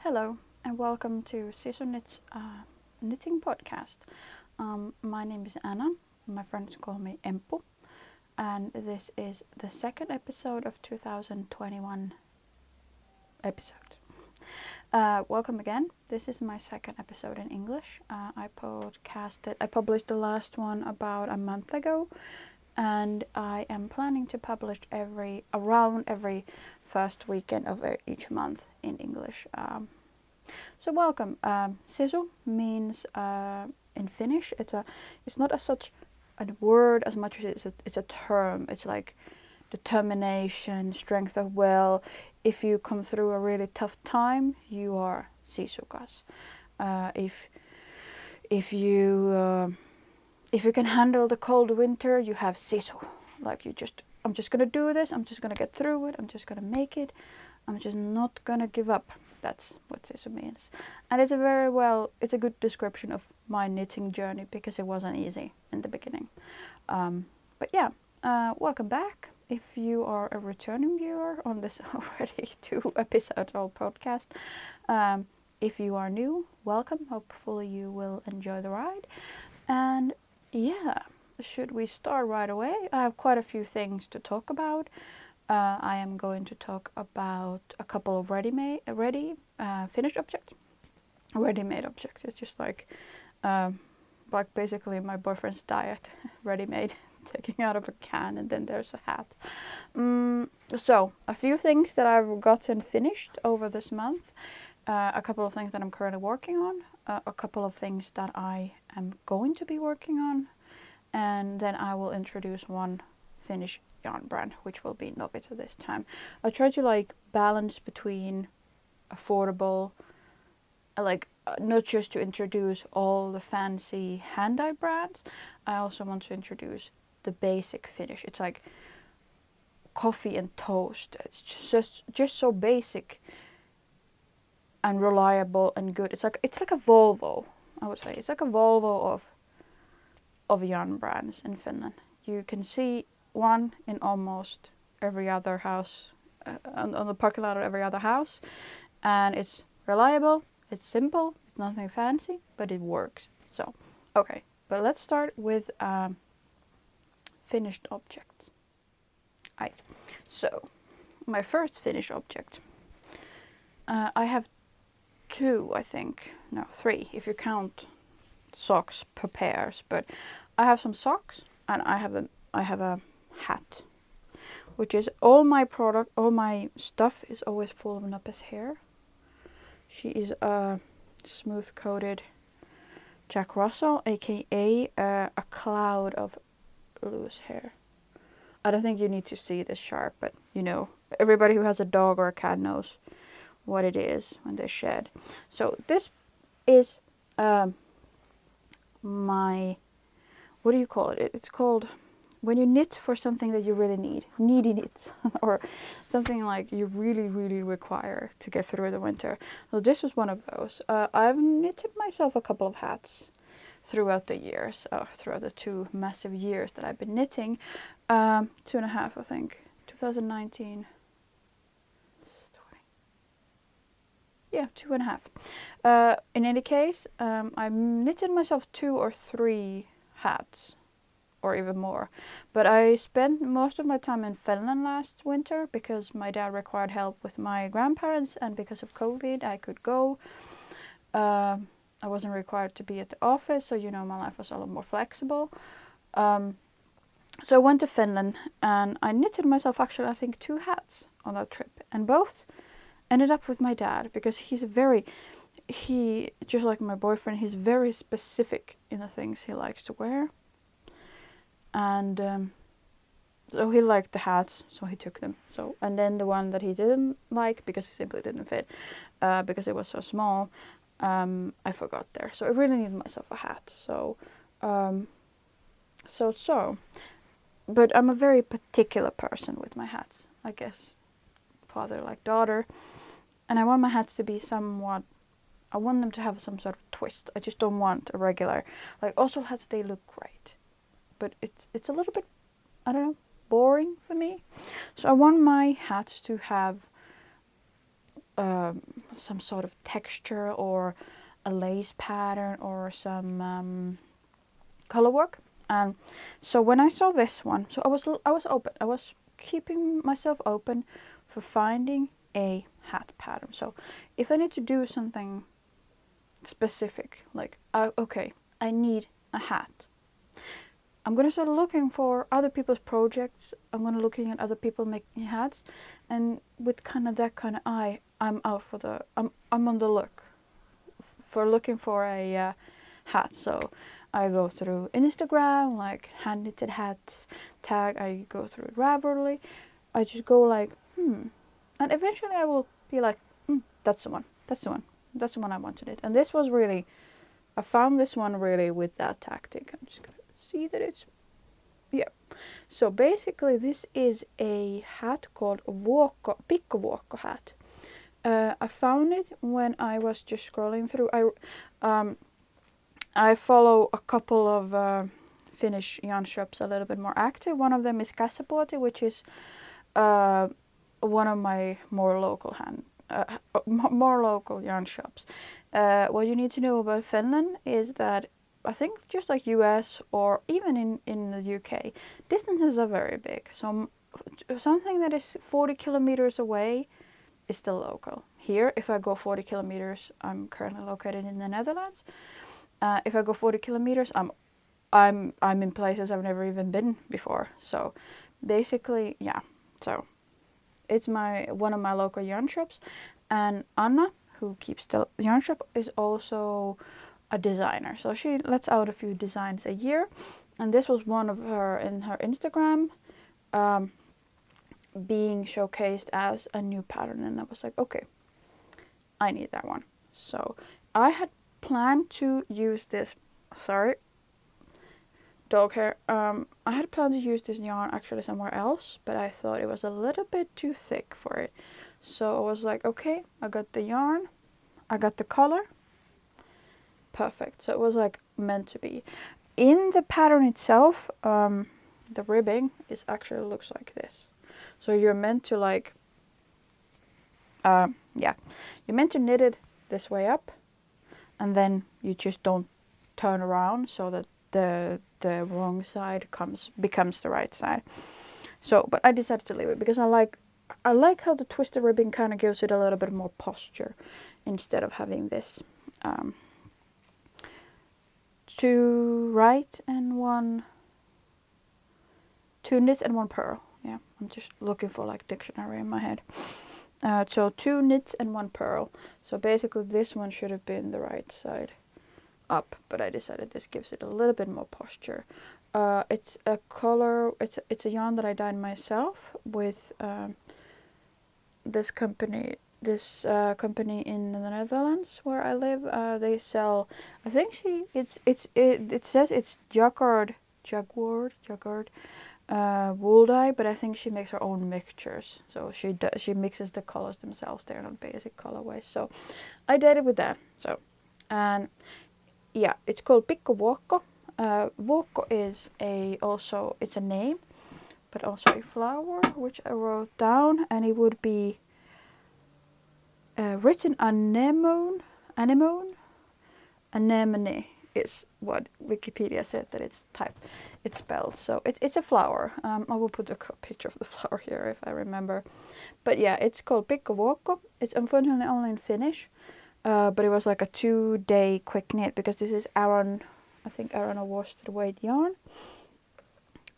Hello and welcome to Sisu knitting podcast. My name is Anna. My friends call me Empu, and this is the second episode of 2021 episode. Welcome again. This is my second episode in English. I published the last one about a month ago, and I am planning to publish around every first weekend of each month in English. So welcome. Sisu means in Finnish. It's not as such a word as much as it's a term. It's like determination, strength of will. If you come through a really tough time, you are sisukas. If you can handle the cold winter, you have sisu. Like I'm just gonna do this. I'm just gonna get through it. I'm just gonna make it. I'm just not gonna give up. That's what sisu means. And it's a good description of my knitting journey because it wasn't easy in the beginning. But yeah, welcome back. If you are a returning viewer on this already 2 episode old podcast, if you are new, welcome. Hopefully you will enjoy the ride. And yeah, should we start right away? I have quite a few things to talk about. I am going to talk about a couple of finished objects. Ready-made objects. It's just like basically my boyfriend's diet, ready-made, taking out of a can, and then there's a hat. So a few things that I've gotten finished over this month. A couple of things that I'm currently working on. A couple of things that I am going to be working on, and then I will introduce one Finnish yarn brand, which will be Novita this time. I try to balance between affordable, not just to introduce all the fancy hand-dyed brands. I also want to introduce the basic Finnish. It's like coffee and toast. It's just so basic and reliable and good. It's like a Volvo, I would say. It's like a Volvo of yarn brands in Finland. You can see one in almost every other house, on the parking lot of every other house, and it's reliable, it's simple, it's nothing fancy, but it works. So, okay, but let's start with finished objects. Right, so my first finished object, I have 2, I think, no, 3, if you count socks per pairs, but I have some socks and I have a hat, which is all my stuff is always full of Nappe's hair. She is a smooth coated Jack Russell, aka a cloud of loose hair. I don't think you need to see this sharp, but you know, everybody who has a dog or a cat knows what it is when they shed. So this is my, what do you call it? It's called when you knit for something that you really needy knits, or something like you really, really require to get through the winter. So this was one of those. I've knitted myself a couple of hats throughout the years, throughout the 2 massive years that I've been knitting. 2.5, I think. 2019. Yeah, 2.5. In any case, I knitted myself 2 or 3 hats, or even more. But I spent most of my time in Finland last winter because my dad required help with my grandparents, and because of COVID I could go. I wasn't required to be at the office, so my life was a lot more flexible. So I went to Finland and I knitted myself actually I think 2 hats on that trip, and both ended up with my dad because he just like my boyfriend, he's very specific in the things he likes to wear. And so he liked the hats, so he took them. And then the one that he didn't like because it simply didn't fit, because it was so small, I forgot there. So I really needed myself a hat. But I'm a very particular person with my hats, I guess, father like daughter. And I want my hats to be I want them to have some sort of twist. I just don't want a regular, also hats, they look great, but it's a little bit, I don't know, boring for me. So I want my hats to have some sort of texture or a lace pattern or some color work. And so when I saw this one, so I was open. I was keeping myself open for finding a hat pattern. So if I need to do something specific, like okay, I need a hat, I'm gonna start looking for other people's projects. I'm gonna looking at other people making hats, and with kind of that kind of eye, I'm on the look for looking for a hat. So I go through Instagram, like hand knitted hats tag. I go through it rapidly. I just go like, and eventually I will be like, that's the one. That's the one. That's the one I wanted it. And this was really, I found this one really with that tactic. I'm just gonna see that it's, yeah. So basically, this is a hat called pikkuvuokko hat. I found it when I was just scrolling through. I follow a couple of Finnish yarn shops a little bit more active. One of them is Peridootti, which is one of my more local yarn shops. What you need to know about Finland is that I think just like US or even in the UK, distances are very big. So something that is 40 kilometers away is still local. Here, if I go 40 kilometers, I'm currently located in the Netherlands. If I go 40 kilometers, I'm in places I've never even been before. So basically, yeah. So it's one of my local yarn shops, and Anna, who keeps the yarn shop, is also a designer. So she lets out a few designs a year, and this was one of her in her Instagram being showcased as a new pattern, and I was like, okay, I need that one. So I had planned to use this, sorry, dog hair. I had planned to use this yarn actually somewhere else, but I thought it was a little bit too thick for it. So I was like, okay, I got the yarn, I got the color, perfect. So it was like meant to be. In the pattern itself, the ribbing is actually looks like this. So you're meant to like, you're meant to knit it this way up, and then you just don't turn around so that the wrong side becomes the right side. So, but I decided to leave it because I like how the twisted ribbing kind of gives it a little bit more posture instead of having this two knits and one purl. Yeah, I'm just looking for like dictionary in my head. So 2 knits and 1 purl. So basically this one should have been the right side up, but I decided this gives it a little bit more posture. It's a color, it's a yarn that I dyed myself with this company in the Netherlands where I live. They sell, I think it says it's Jaguar wool dye, but I think she makes her own mixtures. So she mixes the colors themselves. They're not basic colorways. So I did it with that. So, and yeah, it's called pikkuvuokko. Vuokko is it's a name, but also a flower, which I wrote down, and it would be written anemone is what Wikipedia said that it's spelled. So it's a flower. I will put a picture of the flower here if I remember. But yeah, it's called pikkuvuokko. It's unfortunately only in Finnish, but it was like a 2-day quick knit because this is Aran worsted weight yarn,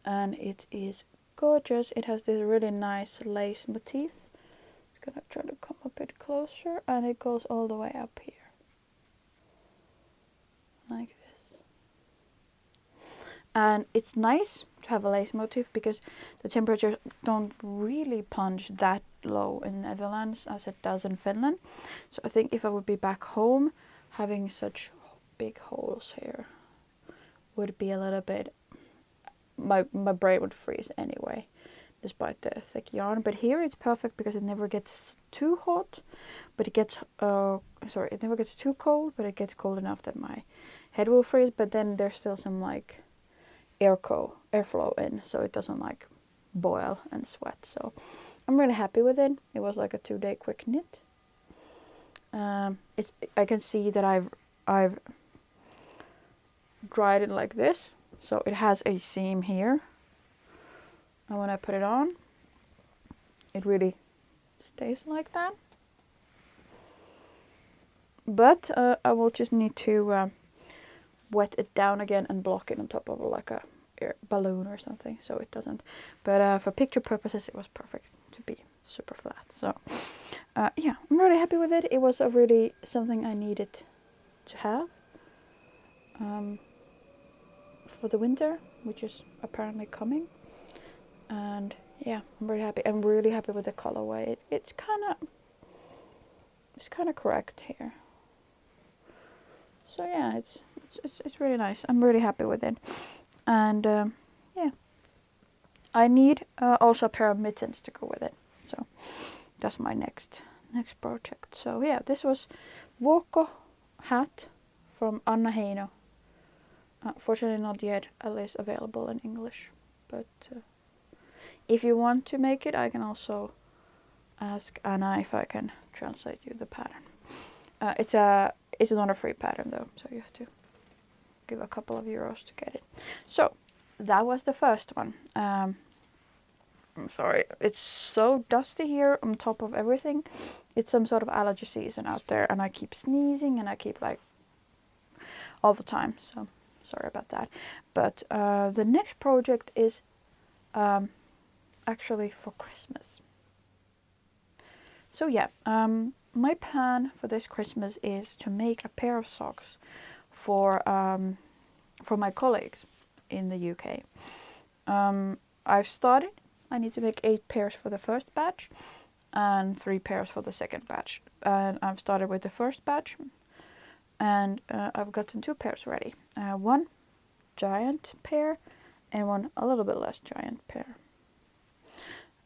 and it is gorgeous. It has this really nice lace motif. It's gonna try to come a bit closer, and it goes all the way up here. Like this. And it's nice to have a lace motif because the temperatures don't really plunge that low in Netherlands as it does in Finland. So I think if I would be back home, having such big holes here would be a little bit, my brain would freeze anyway, despite the thick yarn. But here it's perfect because it never gets too hot, but it gets it never gets too cold, but it gets cold enough that my head will freeze. But then there's still some like airflow in, so it doesn't like boil and sweat. So I'm really happy with it. It was like a 2-day quick knit. I can see that I've dried it like this, so it has a seam here, and when I put it on, it really stays like that. But I will just need to wet it down again and block it on top of like a balloon or something, so it doesn't. But for picture purposes, it was perfect to be super flat. So yeah, I'm really happy with it. It was a really something I needed to have for the winter, which is apparently coming. And yeah, I'm really happy. I'm really happy with the colorway. It's kind of correct here. So yeah, it's really nice. I'm really happy with it. And yeah, I need also a pair of mittens to go with it. So that's my next project. So yeah, this was Vuokko hat from Anna. Fortunately not yet at least available in English, but if you want to make it, I can also ask Anna if I can translate you the pattern. It's not a free pattern though, so you have to give a couple of euros to get it. So that was the first one. I'm sorry, it's so dusty here on top of everything. It's some sort of allergy season out there, and I keep sneezing and I keep like all the time. So sorry about that. But the next project is actually for Christmas. So yeah, my plan for this Christmas is to make a pair of socks for my colleagues in the UK. I've started. I need to make 8 pairs for the first batch and 3 pairs for the second batch. And I've started with the first batch, and I've gotten 2 pairs ready. One giant pair and one a little bit less giant pair.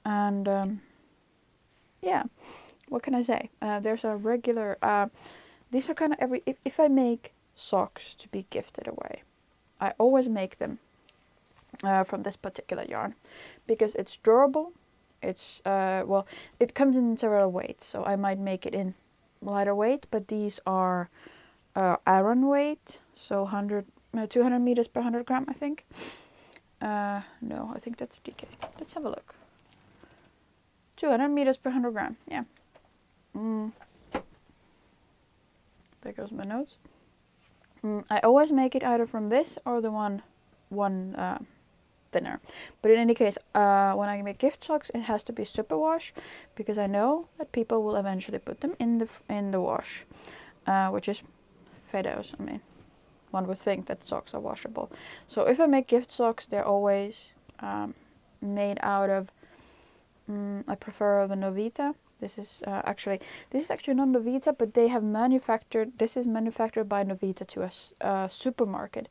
And yeah, what can I say? There's a regular. These are kind of if I make socks to be gifted away, I always make them from this particular yarn because it's durable. It's well, it comes in several weights, so I might make it in lighter weight, but these are Aran weight, so 200 meters per 100 gram, I think. No, I think that's DK. Let's have a look. 200 meters per 100 gram, yeah. There goes my notes. I always make it either from this or the one thinner. But in any case, when I make gift socks, it has to be superwash because I know that people will eventually put them in the wash, which is Fedos. I mean, one would think that socks are washable. So if I make gift socks, they're always made out of. I prefer the Novita. This is actually not Novita, but they have manufactured. This is manufactured by Novita to a supermarket.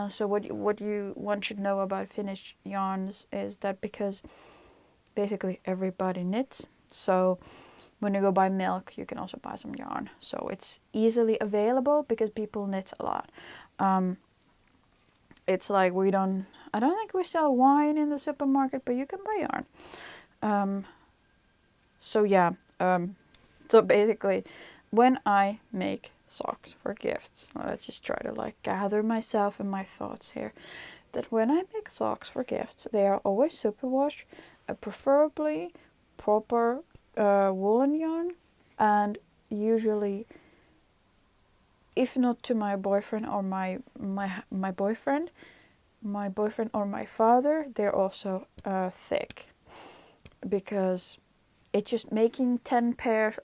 So one should know about Finnish yarns is that because basically everybody knits, so when you go buy milk, you can also buy some yarn. So it's easily available because people knit a lot. It's like I don't think we sell wine in the supermarket, but you can buy yarn. So yeah, so basically when I make socks for gifts, let's just try to like gather myself and my thoughts here, that when I make socks for gifts, they are always superwash, preferably proper woolen yarn, and usually, if not to my boyfriend or my boyfriend or my father, they're also thick. Because it's just making 10 pairs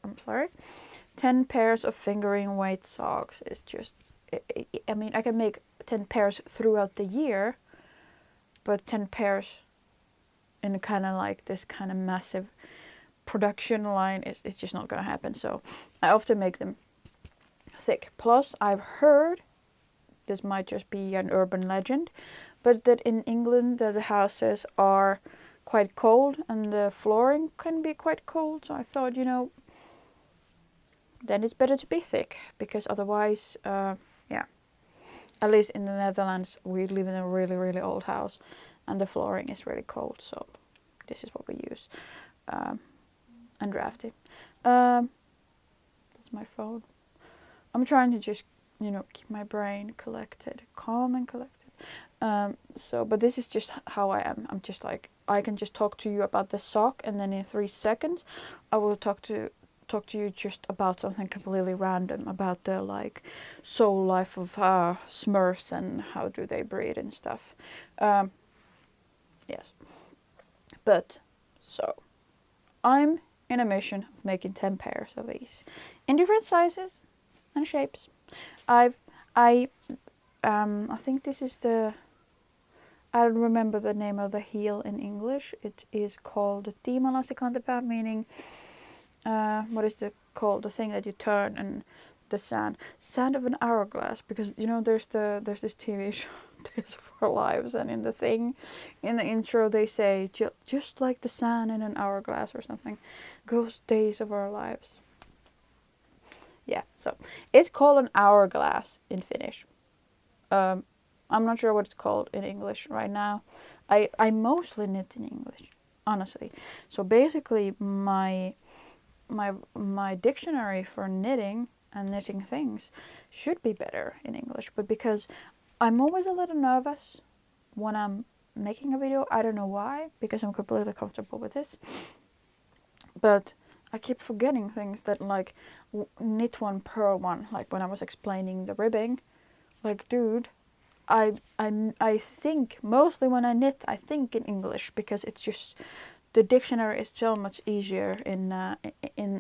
of fingering weight socks is just, I mean, I can make 10 pairs throughout the year, but 10 pairs in kind of like this kind of massive production line is just not going to happen. So I often make them thick. Plus, I've heard, this might just be an urban legend, but that in England the houses are quite cold and the flooring can be quite cold. So I thought, then it's better to be thick because otherwise, yeah, at least in the Netherlands, we live in a really, really old house and the flooring is really cold. So this is what we use. And drafty. That's lost my phone. I'm trying to just, keep my brain collected, calm and collected. But this is just how I am. I'm just like, I can just talk to you about the sock, and then in 3 seconds, I will talk to you just about something completely random, about the like soul life of Smurfs and how do they breed and stuff. Yes. But so I'm in a mission of making 10 pairs of these in different sizes and shapes. I think this is I don't remember the name of the heel in English. It is called tiimalasi-kantapää, meaning what is called the thing that you turn and the sand of an hourglass, because there's this TV show Days of Our Lives, and in the intro they say just like the sand in an hourglass or something goes Days of Our Lives. Yeah, so it's called an hourglass in Finnish. I'm not sure what it's called in English right now. I mostly knit in English, honestly. So basically my dictionary for knitting and knitting things should be better in English, but because I'm always a little nervous when I'm making a video, I don't know why, because I'm completely comfortable with this, but I keep forgetting things that like knit one, purl one, like when I was explaining the ribbing, like dude, I think mostly when I knit I think in English, because it's just the dictionary is so much easier in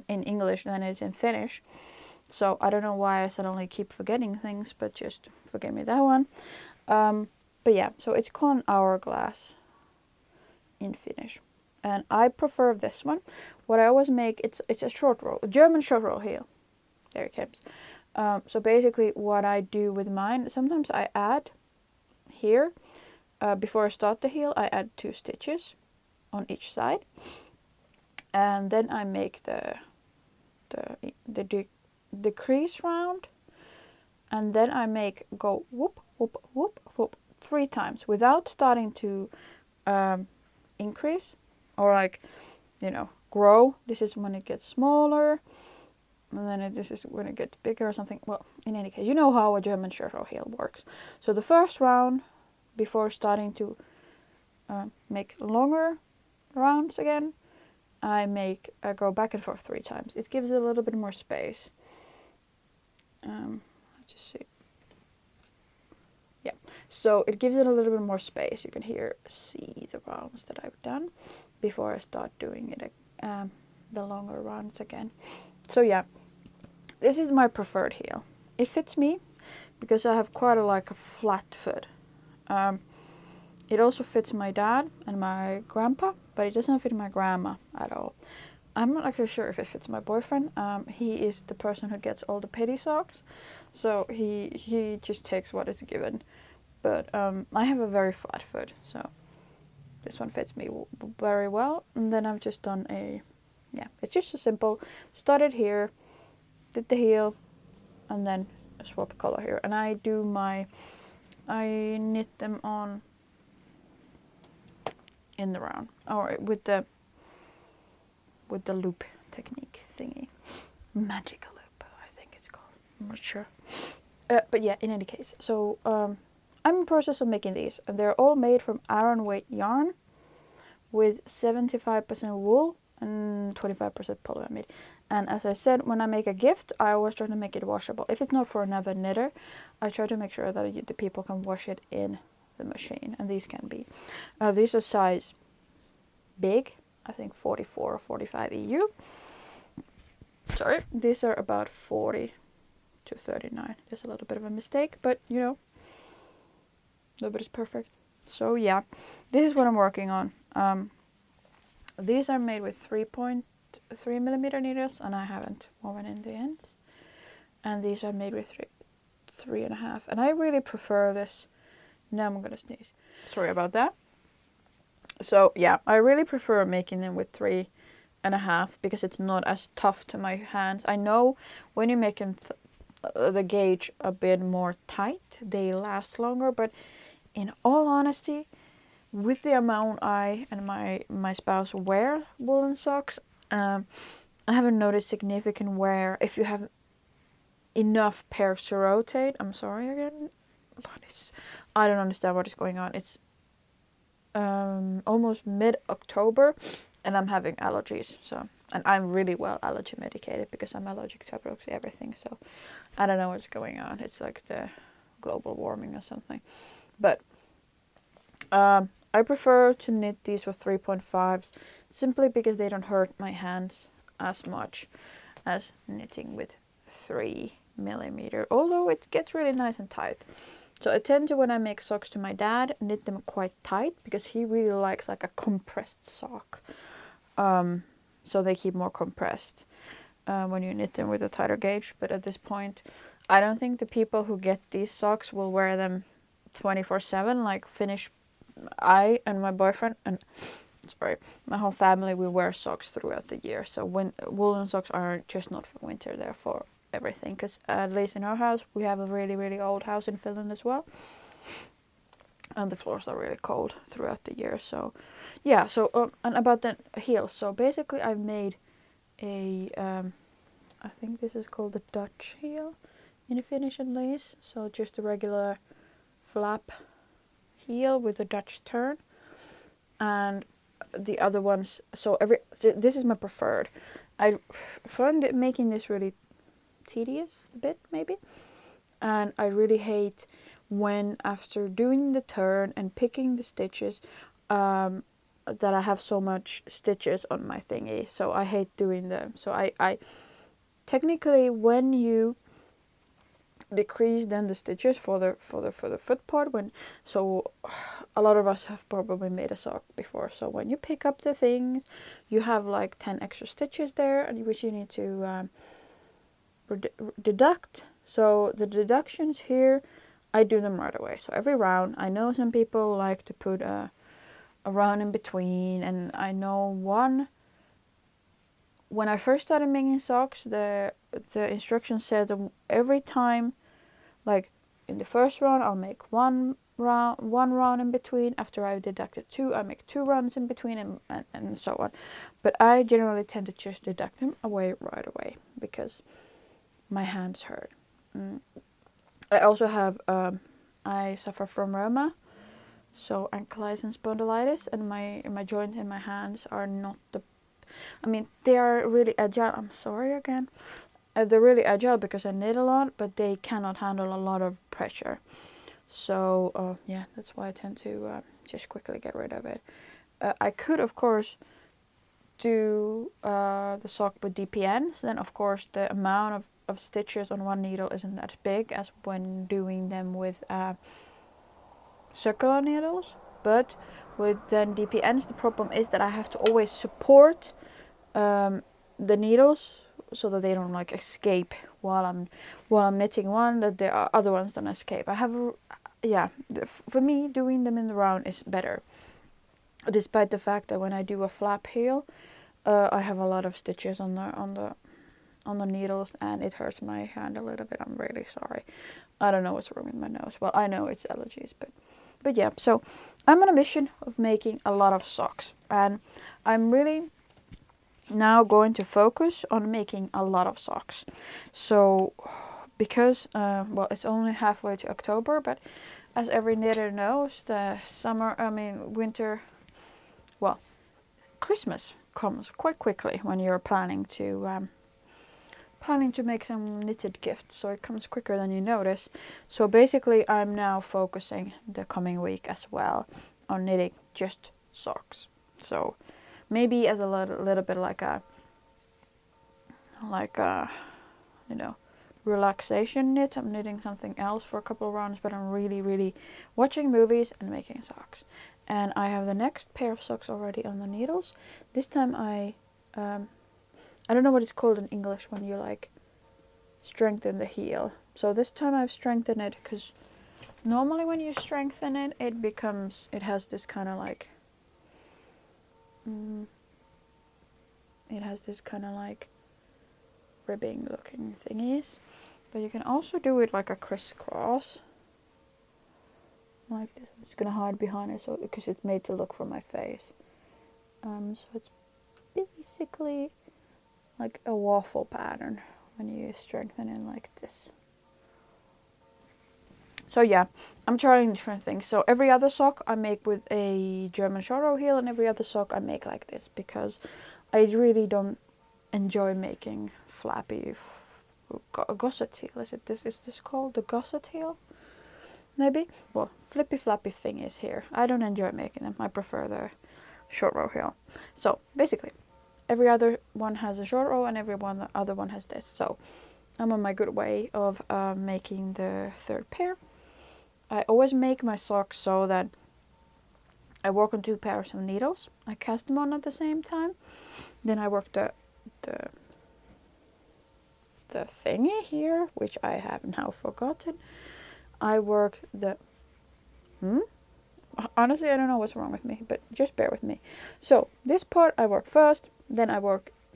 English than it is in Finnish. So I don't know why I suddenly keep forgetting things, but just forgive me that one. But yeah, so it's called an hourglass in Finnish, and I prefer this one. What I always make, it's a short roll, a German short roll heel. There it comes. So basically, what I do with mine, sometimes I add here before I start the heel, I add 2 stitches on each side, and then I make the crease round, and then I go whoop whoop whoop whoop 3 times without starting to increase or like grow. This is when it gets smaller, and then this is when it gets bigger or something. Well, in any case, you know how a German short row heel works. So the first round, before starting to make longer rounds again, I go back and forth 3 times. It gives it a little bit more space. Let's just see. Yeah, so it gives it a little bit more space. You can see the rounds that I've done before I start doing it, the longer rounds again. So yeah, this is my preferred heel. It fits me because I have quite a flat foot. It also fits my dad and my grandpa, but it doesn't fit my grandma at all. I'm not actually sure if it fits my boyfriend. He is the person who gets all the Petit socks, so he just takes what is given. But I have a very flat foot, so this one fits me very well. And then I've just done it's just a simple, started here, did the heel, and then a swap color here. And I knit them on in the round, or with the loop technique thingy. Magical loop, I think it's called. I'm not sure. But yeah, in any case. So I'm in the process of making these, and they're all made from Aran weight yarn with 75% wool and 25% polyamide. And as I said, when I make a gift, I always try to make it washable. If it's not for another knitter, I try to make sure that the people can wash it in the machine, and these can be. These are size big, I think 44 or 45 EU. Sorry, these are about 40 to 39. There's a little bit of a mistake, but nobody's perfect. So yeah, this is what I'm working on. These are made with 3.3 millimeter needles, and I haven't woven in the ends. And these are made with 3.5, and I really prefer this. Now I'm gonna sneeze. Sorry about that. So yeah, I really prefer making them with 3.5 because it's not as tough to my hands. I know when you make them the gauge a bit more tight, they last longer, but in all honesty, with the amount I and my spouse wear woolen socks, I haven't noticed significant wear. If you have enough pairs to rotate. I'm sorry again, but I don't understand what is going on. It's almost mid-October and I'm having allergies. So, and I'm really well allergy medicated because I'm allergic to absolutely everything. So I don't know what's going on. It's like the global warming or something. But I prefer to knit these with 3.5s simply because they don't hurt my hands as much as knitting with 3 millimeter, although it gets really nice and tight. So I tend to, when I make socks to my dad, knit them quite tight because he really likes like a compressed sock. So they keep more compressed when you knit them with a tighter gauge. But at this point, I don't think the people who get these socks will wear them 24/7 like Finnish. I and my boyfriend and my whole family, we wear socks throughout the year. So when woolen socks are just not for winter, they're for everything. Because at least in our house, we have a really, really old house in Finland as well. And the floors are really cold throughout the year. So yeah, so and about the heels. So basically I've made a, I think this is called the Dutch heel in Finnish at least. So just a regular flap heel with a Dutch turn. And the other ones, so this is my preferred. I find making this really tedious a bit maybe, and I really hate when after doing the turn and picking the stitches that I have so much stitches on my thingy. So I hate doing them. So I technically, when you decrease then the stitches for the foot part, when so a lot of us have probably made a sock before. So when you pick up the things, you have like 10 extra stitches there, and which you need to deduct. So the deductions here, I do them right away. So every round, I know some people like to put a round in between, and I know one. When I first started making socks, the instructions said that every time, like in the first round, I'll make one round in between. After I've deducted 2, I make 2 rounds in between, and so on. But I generally tend to just deduct them away right away because my hands hurt. I also have I suffer from rheuma, so ankylosing and spondylitis, and my joints in my hands are not the. I mean, they are really agile. I'm sorry again. They're really agile because I knit a lot, but they cannot handle a lot of pressure. So yeah, that's why I tend to just quickly get rid of it. I could, of course, do the sock with DPNs. Then, of course, the amount of stitches on one needle isn't that big as when doing them with circular needles. But with then DPNs, the problem is that I have to always support the needles so that they don't like escape while I'm knitting one, that the other ones don't escape. I have for me doing them in the round is better, despite the fact that when I do a flap heel, I have a lot of stitches on the needles and it hurts my hand a little bit. I'm really sorry. I don't know what's wrong with my nose. Well, I know it's allergies, but yeah. So I'm on a mission of making a lot of socks, and I'm really now going to focus on making a lot of socks. So because well, it's only halfway to October, but as every knitter knows, the winter, well, Christmas comes quite quickly when you're planning to make some knitted gifts, so it comes quicker than you notice. So basically I'm now focusing the coming week as well on knitting just socks. So maybe as a little bit like a relaxation knit. I'm knitting something else for a couple of rounds, but I'm really watching movies and making socks. And I have the next pair of socks already on the needles. This time I don't know what it's called in English when you like strengthen the heel. So this time I've strengthened it because normally when you strengthen it, it has this kind of like ribbing looking thingies. But you can also do it like a crisscross. Like this. I'm just gonna hide behind it because it's made to look from my face. So it's basically like a waffle pattern when you strengthen it like this. So yeah, I'm trying different things. So every other sock I make with a German short row heel, and every other sock I make like this, because I really don't enjoy making flappy gosset heel. Is this called the gosset heel? Maybe? Well, flippy flappy thing is here. I don't enjoy making them. I prefer the short row heel. So basically, every other one has a short row and other one has this. So I'm on my good way of making the third pair. I always make my socks so that I work on 2 pairs of needles. I cast them on at the same time. Then I work the thingy here, which I have now forgotten. I work the... Honestly, I don't know what's wrong with me, but just bear with me. So this part I work first, then I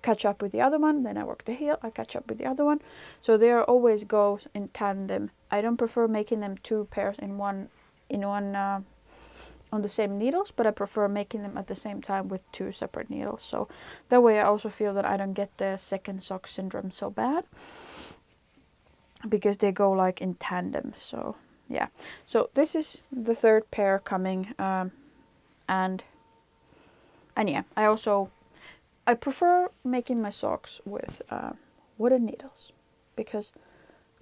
catch up with the other one, then I work the heel, I catch up with the other one. So they always goes in tandem. I don't prefer making them 2 pairs in one on the same needles, but I prefer making them at the same time with 2 separate needles. So that way I also feel that I don't get the second sock syndrome so bad, because they go like in tandem. So yeah, so this is the third pair coming, and yeah, I prefer making my socks with wooden needles, because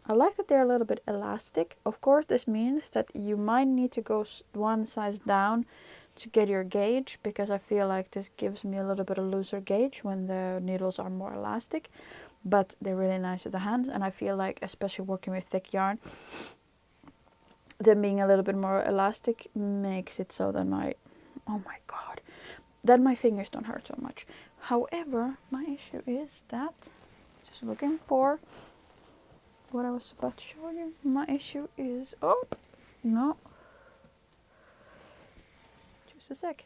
I like that they're a little bit elastic. Of course, this means that you might need to go one size down to get your gauge, because I feel like this gives me a little bit of looser gauge when the needles are more elastic, but they're really nice to the hand, and I feel like, especially working with thick yarn, them being a little bit more elastic makes it so that my fingers don't hurt so much. However, my issue is that, just looking for what I was about to show you, my issue is, oh, no, just a sec.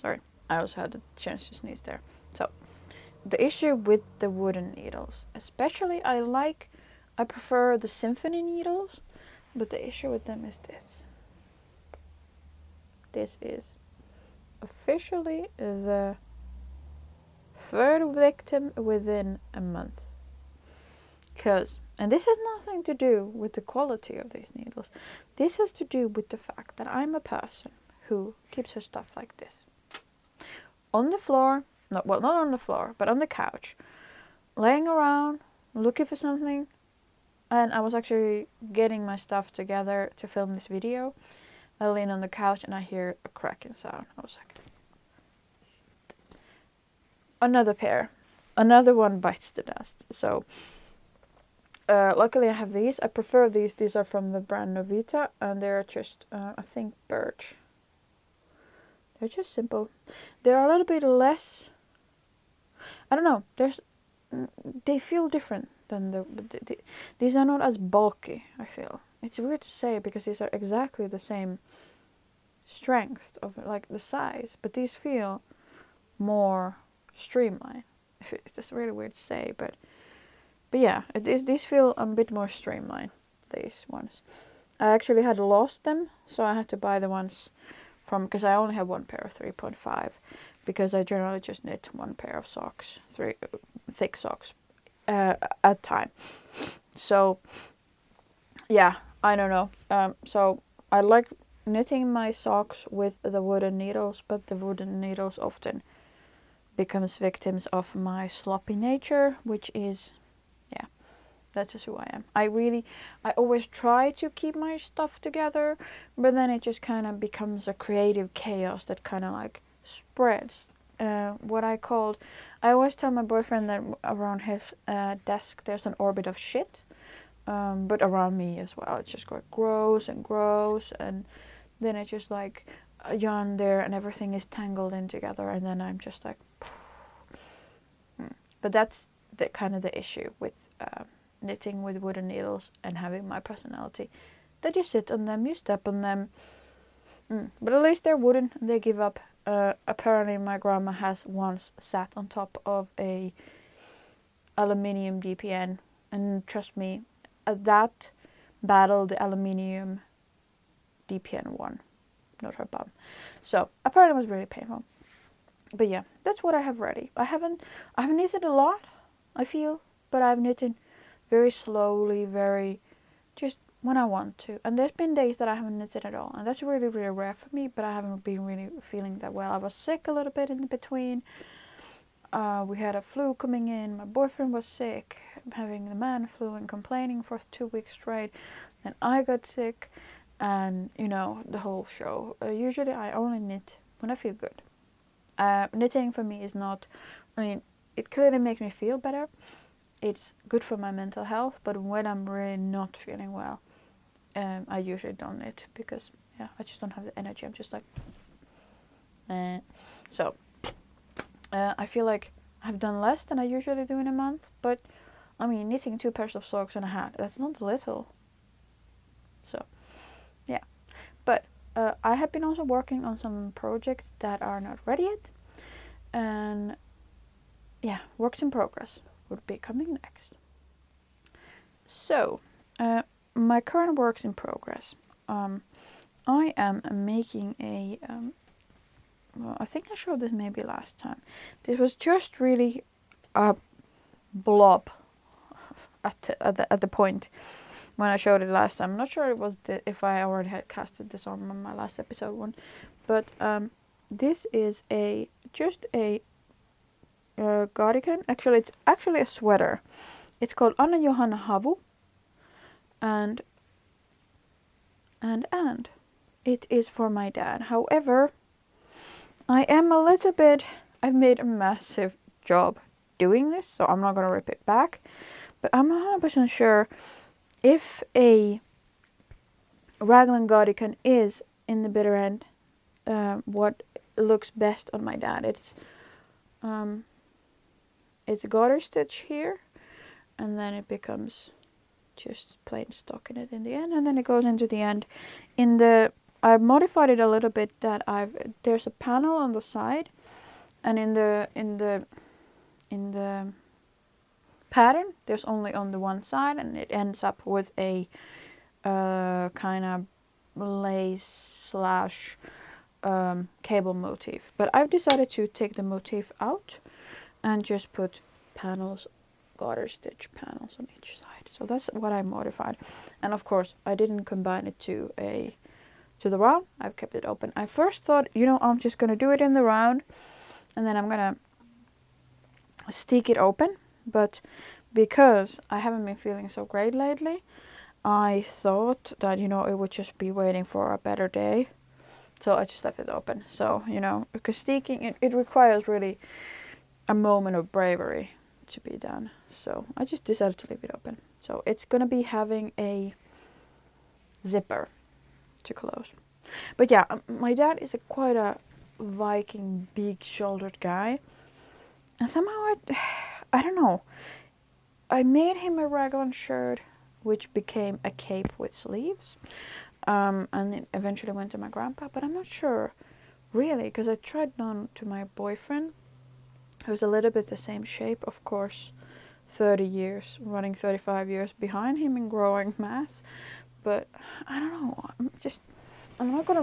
Sorry, I also had a chance to sneeze there. So, the issue with the wooden needles, especially I prefer the symphony needles, but the issue with them is this. This is officially the 3rd victim within a month. And this has nothing to do with the quality of these needles. This has to do with the fact that I'm a person who keeps her stuff like this. On the floor, not on the floor, but on the couch, laying around, looking for something. And I was actually getting my stuff together to film this video. I lean on the couch and I hear a cracking sound. I was like, another pair. Another one bites the dust. So luckily I have these. I prefer these. These are from the brand Novita, and they're just, I think, birch. They're just simple. They're a little bit less, I don't know, they feel different than these are not as bulky, I feel. It's weird to say, because these are exactly the same strength of like the size, but these feel more streamlined. It's just really weird to say, but yeah, these feel a bit more streamlined, these ones. I actually had lost them, so I had to buy the ones because I only have 1 pair of 3.5, because I generally just knit 1 pair of socks, 3 thick socks at a time. So yeah, I don't know. So I like knitting my socks with the wooden needles, but the wooden needles often becomes victims of my sloppy nature, which is, yeah, that's just who I am. I always try to keep my stuff together, but then it just kind of becomes a creative chaos that kind of like spreads. I always tell my boyfriend that around his desk there's an orbit of shit, but around me as well. It just grows and grows, and then it's just like a yarn there, and everything is tangled in together, and then I'm just like, But that's the kind of the issue with knitting with wooden needles and having my personality. That you sit on them, you step on them, but at least they're wooden, they give up. Apparently my grandma has once sat on top of a aluminium DPN, and trust me, at that battle the aluminium DPN won, not her bum. So apparently it was really painful. But yeah, that's what I have ready. I haven't knitted a lot, I feel, but I've knitted very slowly, very just when I want to. And there's been days that I haven't knitted at all, and that's really, really rare for me, but I haven't been really feeling that well. I was sick a little bit in between. We had a flu coming in, my boyfriend was sick, having the man flu and complaining for 2 weeks straight, and I got sick, and you know, the whole show. Usually I only knit when I feel good. Knitting for me is not, I mean, it clearly makes me feel better. It's good for my mental health, but when I'm really not feeling well, I usually don't knit because I just don't have the energy. I'm just like, so I feel like I've done less than I usually do in a month, but I mean, knitting 2 pairs of socks and a hat, that's not little. So yeah, but I have been also working on some projects that are not ready yet, and yeah, works in progress would be coming next. So my current works in progress, I am making a well, I think I showed this maybe last time. This was just really a blob at the point when I showed it last time. I'm not sure it was if I already had casted this on my last episode one, but this is just a cardigan. Actually, it's actually a sweater. It's called Johanna Havu, and it is for my dad. However, I've made a massive job doing this, so I'm not gonna rip it back. But I'm not 100% sure if a raglan cardigan is in the bitter end what looks best on my dad. It's a garter stitch here, and then it becomes just plain stockinette in the end, and then it goes into the end. I've modified it a little bit that there's a panel on the side, and in the pattern there's only on the one side, and it ends up with a kind of lace / cable motif. But I've decided to take the motif out and just put garter stitch panels on each side. So that's what I modified. And of course I didn't combine it to the round. I've kept it open. I first thought, I'm just gonna do it in the round and then I'm gonna stick it open, but because I haven't been feeling so great lately, I thought that it would just be waiting for a better day, so I just left it open. So because sticking it requires really a moment of bravery to be done, so I just decided to leave it open. So it's gonna be having a zipper to close. But yeah, my dad is quite a Viking, big-shouldered guy, and somehow I don't know. I made him a raglan shirt, which became a cape with sleeves, and it eventually went to my grandpa. But I'm not sure, really, because I tried on to my boyfriend, who's a little bit the same shape, of course, 30 years, running 35 years behind him in growing mass. But I don't know. I'm not gonna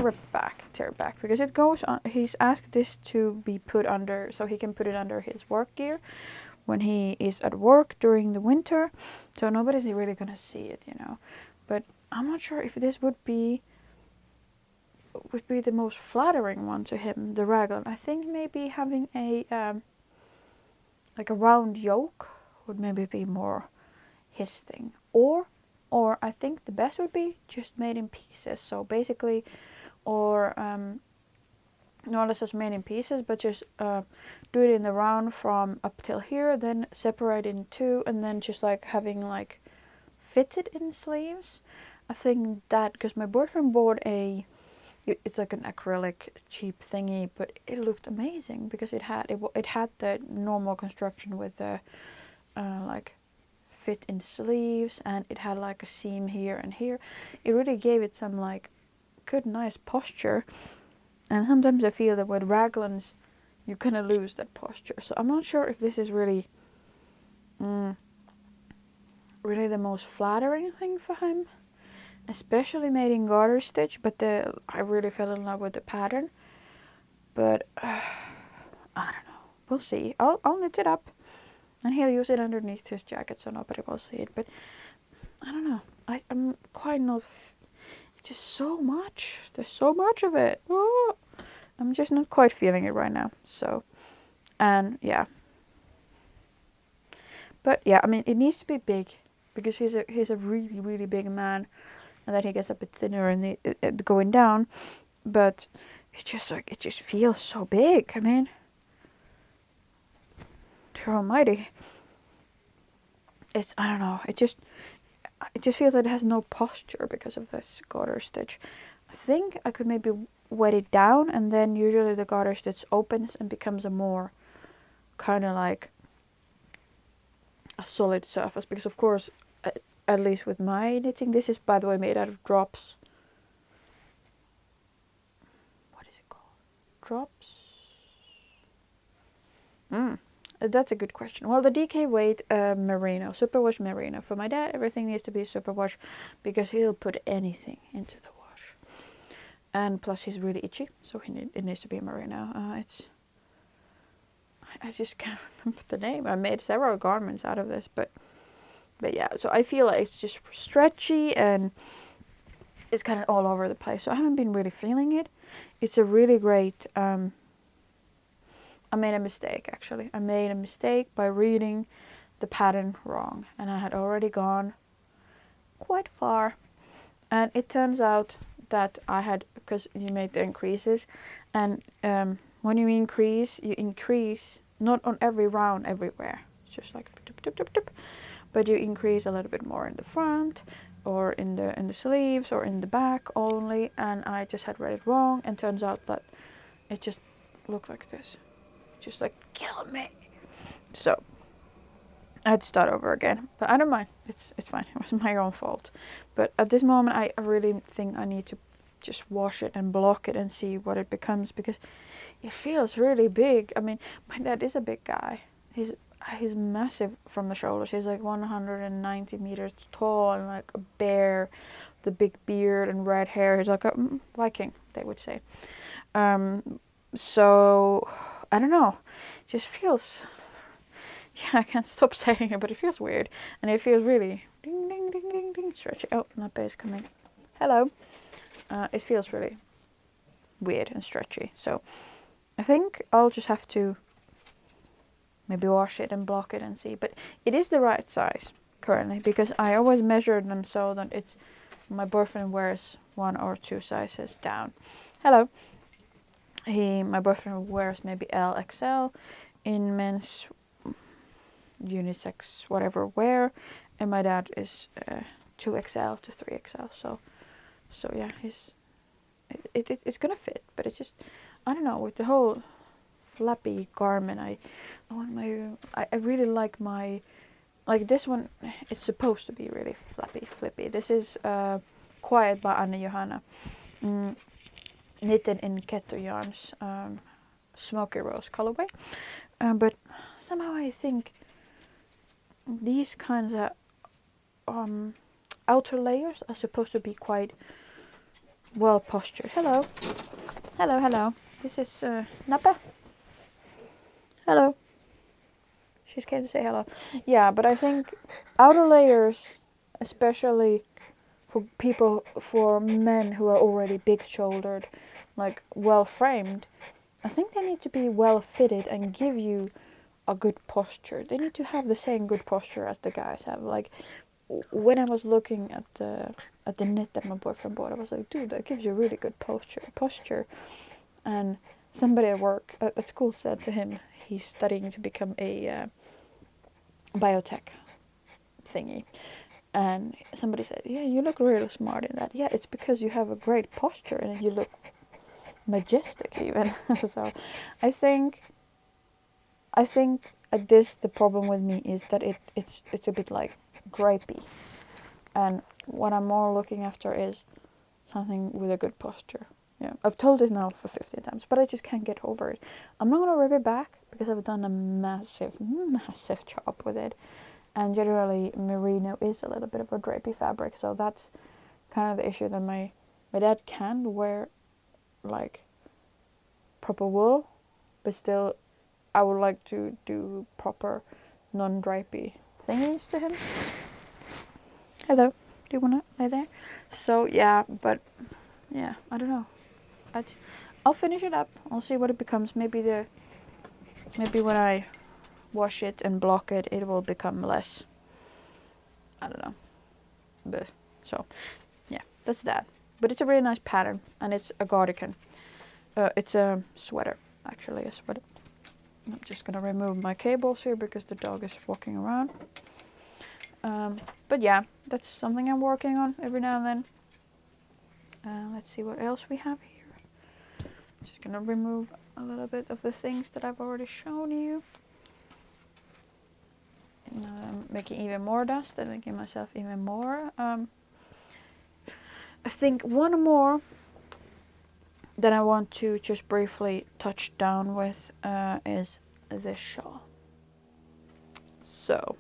tear it back, because it goes on. He's asked this to be put under, so he can put it under his work gear when he is at work during the winter, so nobody's really gonna see it, But I'm not sure if this would be the most flattering one to him, the raglan. I think maybe having a like a round yoke would maybe be more his thing, or I think the best would be just made in pieces. So basically, or not just made in pieces, but just do it in the round from up till here, then separate in two, and then just like having like fitted in sleeves. I think that, because my boyfriend bought it's like an acrylic cheap thingy, but it looked amazing because it had the normal construction with the like fit in sleeves, and it had like a seam here and here. It really gave it some like good nice posture, and sometimes I feel that with raglans you kind of lose that posture. So I'm not sure if this is really really the most flattering thing for him, especially made in garter stitch, but I really fell in love with the pattern. But I don't know, we'll see. I'll knit it up And he'll use it underneath his jacket so nobody will see it. But I don't know. I'm quite not. It's just so much. There's so much of it. Oh, I'm just not quite feeling it right now. So, and yeah. But yeah, I mean, it needs to be big because he's a really really big man, and then he gets a bit thinner in the going down. But it's just like it just feels so big. I mean, dear Almighty. It's I don't know. It just feels like it has no posture because of this garter stitch. I think I could maybe wet it down, and then usually the garter stitch opens and becomes a more kind of like a solid surface. Because of course, at least with my knitting, this is by the way made out of drops. What is it called? Drops? That's a good question. Well, the DK weight merino, superwash merino. For my dad, everything needs to be superwash because he'll put anything into the wash. And plus, he's really itchy, so it needs to be merino. I just can't remember the name. I made several garments out of this, but yeah. So I feel like it's just stretchy and it's kind of all over the place. So I haven't been really feeling it. It's a really great. I made a mistake actually. I made a mistake by reading the pattern wrong, and I had already gone quite far. And it turns out that I had, because you made the increases, and when you increase not on every round everywhere. It's just like tup, tup, tup, tup, but you increase a little bit more in the front, or in the sleeves, or in the back only. And I just had read it wrong, and turns out that it just looked like this. Just like, kill me. So I had to start over again, but I don't mind. It's fine. It was my own fault. But at this moment, I really think I need to just wash it and block it and see what it becomes, because it feels really big. I mean, my dad is a big guy. He's massive from the shoulders. He's like 190 meters tall and like a bear, the big beard and red hair. He's like a Viking, they would say. So I don't know. It just feels. Yeah, I can't stop saying it, but it feels weird, and it feels really ding ding ding ding ding stretchy. Oh, Nappe is coming. Hello. It feels really weird and stretchy. So I think I'll just have to maybe wash it and block it and see. But it is the right size currently, because I always measure them so that it's my boyfriend wears 1 or 2 sizes down. Hello. My boyfriend wears maybe LXL in men's unisex whatever wear, and my dad is 2XL to 3XL. So yeah, it's gonna fit, but it's just I don't know, with the whole flappy garment. I really like my this one. It's supposed to be really flippy. This is Quiet by Johanna. Knitted in Ketto yarns, smoky rose colorway, but somehow I think these kinds of outer layers are supposed to be quite well postured. Hello. This is Nappe. Hello. She's came to say hello. Yeah, but I think outer layers, especially for men who are already big shouldered, like well framed, I think they need to be well fitted and give you a good posture. They need to have the same good posture as the guys have. Like when I was looking at the knit that my boyfriend bought, I was like, dude, that gives you really good posture. And somebody at work at school said to him, he's studying to become a biotech thingy. And somebody said, yeah, you look really smart in that. Yeah, it's because you have a great posture and you look majestic even. So I think at this the problem with me is that it's a bit like drapey. And what I'm more looking after is something with a good posture. Yeah, I've told this now for 15 times, but I just can't get over it. I'm not gonna rip it back because I've done a massive job with it. And generally, merino is a little bit of a drapey fabric, so that's kind of the issue. That my dad can wear like proper wool, but still, I would like to do proper non-drapey thingies to him. Hello, do you wanna lay there? So yeah, but yeah, I don't know. I'll finish it up. I'll see what it becomes. Maybe when I wash it and block it, it will become less. I don't know. But so yeah, that's that. But it's a really nice pattern, and it's a cardigan. It's a sweater, actually, a sweater. I'm just gonna remove my cables here because the dog is walking around. But yeah, that's something I'm working on every now and then. Let's see what else we have here. Just gonna remove a little bit of the things that I've already shown you. And now I'm making even more dust and making myself even more. I think one more that I want to just briefly touch down with is this shawl. So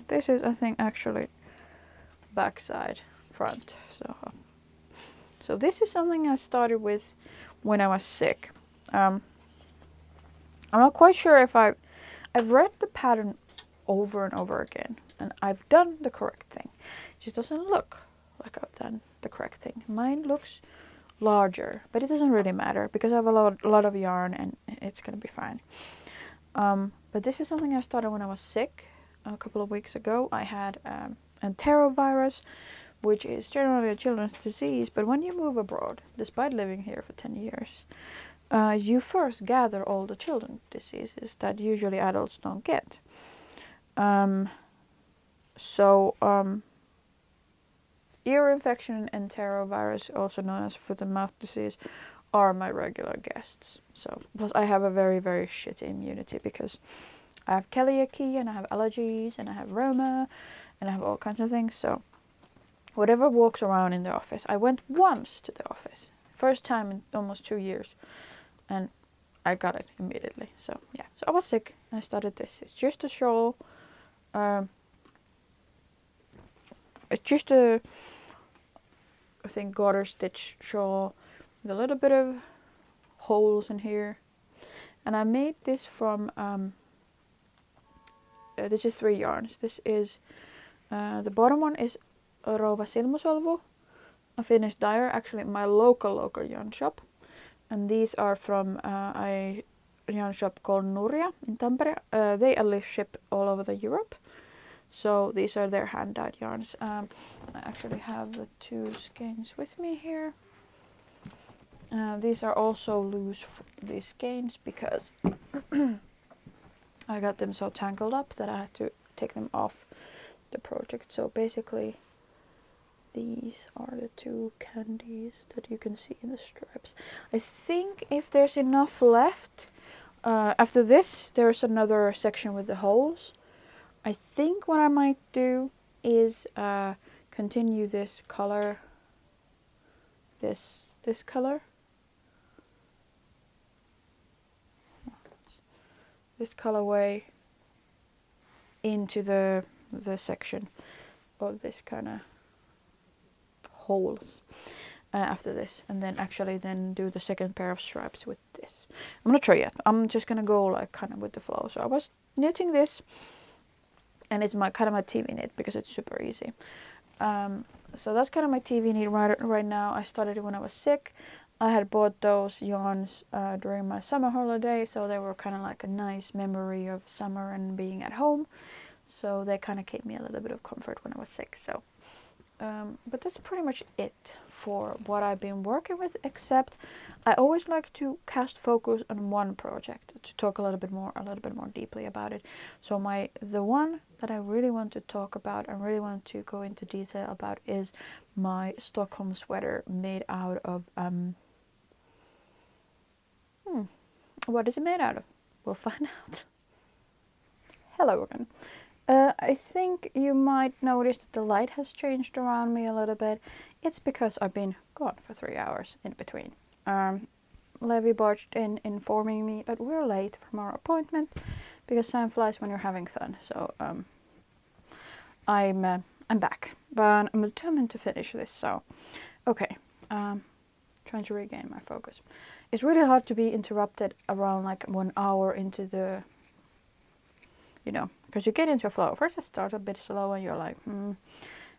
this is, I think, actually backside, front. So this is something I started with when I was sick. I'm not quite sure if I've read the pattern over and over again, and I've done the correct thing. It just doesn't look like I've done the correct thing. Mine looks larger, but it doesn't really matter because I have a lot of yarn and it's gonna be fine. But this is something I started when I was sick a couple of weeks ago. I had enterovirus, which is generally a children's disease, but when you move abroad, despite living here for 10 years, you first gather all the children's diseases that usually adults don't get. Ear infection and enterovirus, also known as foot and mouth disease, are my regular guests. So plus I have a very, very shitty immunity because I have celiac and I have allergies and I have rheuma and I have all kinds of things. So whatever walks around in the office, I went once to the office, first time in almost 2 years, and I got it immediately. So yeah, so I was sick and I started this. It's just a shawl. It's just a, I think, garter stitch shawl with a little bit of holes in here. And I made this from, this is 3 yarns. This is, the bottom one is Silmusolmu, a Finnish dyer, actually my local yarn shop. And these are from a yarn shop called Nurja in Tampere. They only ship all over the Europe. So these are their hand-dyed yarns. I actually have the 2 skeins with me here. These are also loose, these skeins, because I got them so tangled up that I had to take them off the project. So basically these are the 2 candies that you can see in the stripes. I think if there's enough left, after this there's another section with the holes. I think what I might do is continue this color, this color, this colorway into the section of this kind of holes after this, and then actually then do the second pair of stripes with this. I'm not sure yet. I'm just gonna go like kind of with the flow. So I was knitting this. And it's my kind of my TV knit because it's super easy. So that's kind of my TV knit right now. I started it when I was sick. I had bought those yarns during my summer holiday, so they were kind of like a nice memory of summer and being at home. So they kind of gave me a little bit of comfort when I was sick. So, but that's pretty much it for what I've been working with, except I always like to cast focus on one project to talk a little bit more deeply about it. So the one that I really want to talk about and really want to go into detail about is my Stockholm sweater made out of what is it made out of? We'll find out. Hello again. I think you might notice that the light has changed around me a little bit. It's because I've been gone for 3 hours in between. Levi barged in informing me that we're late from our appointment because time flies when you're having fun. So I'm back, but I'm determined to finish this. So okay, trying to regain my focus. It's really hard to be interrupted around like 1 hour into the you know, because you get into a flow. First it starts a bit slow and you're like,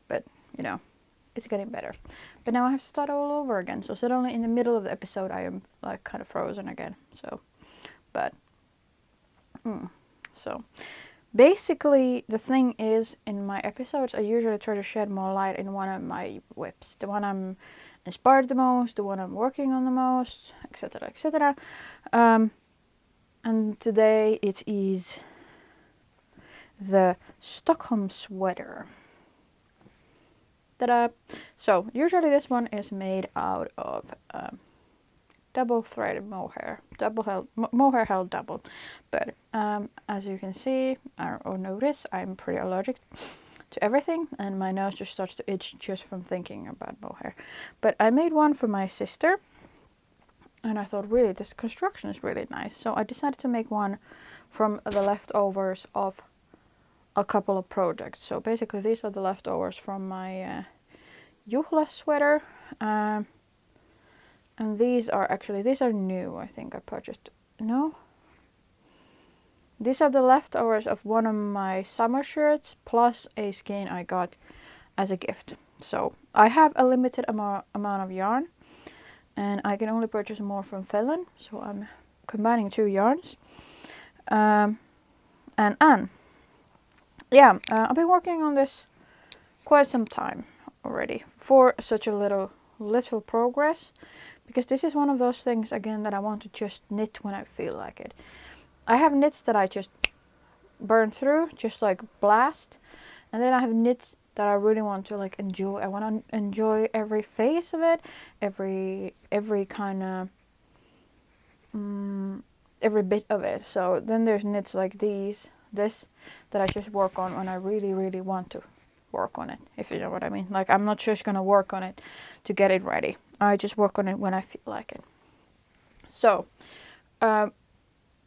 but you know, it's getting better. But now I have to start all over again. So suddenly in the middle of the episode I am like kind of frozen again. So, but, so basically the thing is, in my episodes I usually try to shed more light in one of my whips. The one I'm inspired the most, the one I'm working on the most, etc, etc. And today it is the Stockholm sweater. Ta-da! So usually this one is made out of double threaded mohair, mohair held double. But as you can see or notice, I'm pretty allergic to everything, and my nose just starts to itch just from thinking about mohair. But I made one for my sister, and I thought, really, this construction is really nice. So I decided to make one from the leftovers of a couple of projects. So basically these are the leftovers from my Juhla sweater. And these are new, I think I purchased. No? These are the leftovers of one of my summer shirts plus a skein I got as a gift. So I have a limited amount of yarn, and I can only purchase more from Finland. So I'm combining 2 yarns. Yeah, I've been working on this quite some time already for such a little progress, because this is one of those things again that I want to just knit when I feel like it. I have knits that I just burn through, just like blast, and then I have knits that I really want to like enjoy. I want to enjoy every phase of it, every kind of every bit of it. So then there's knits like this that I just work on when I really want to work on it, if you know what I mean. Like, I'm not just gonna work on it to get it ready. I just work on it when I feel like it. So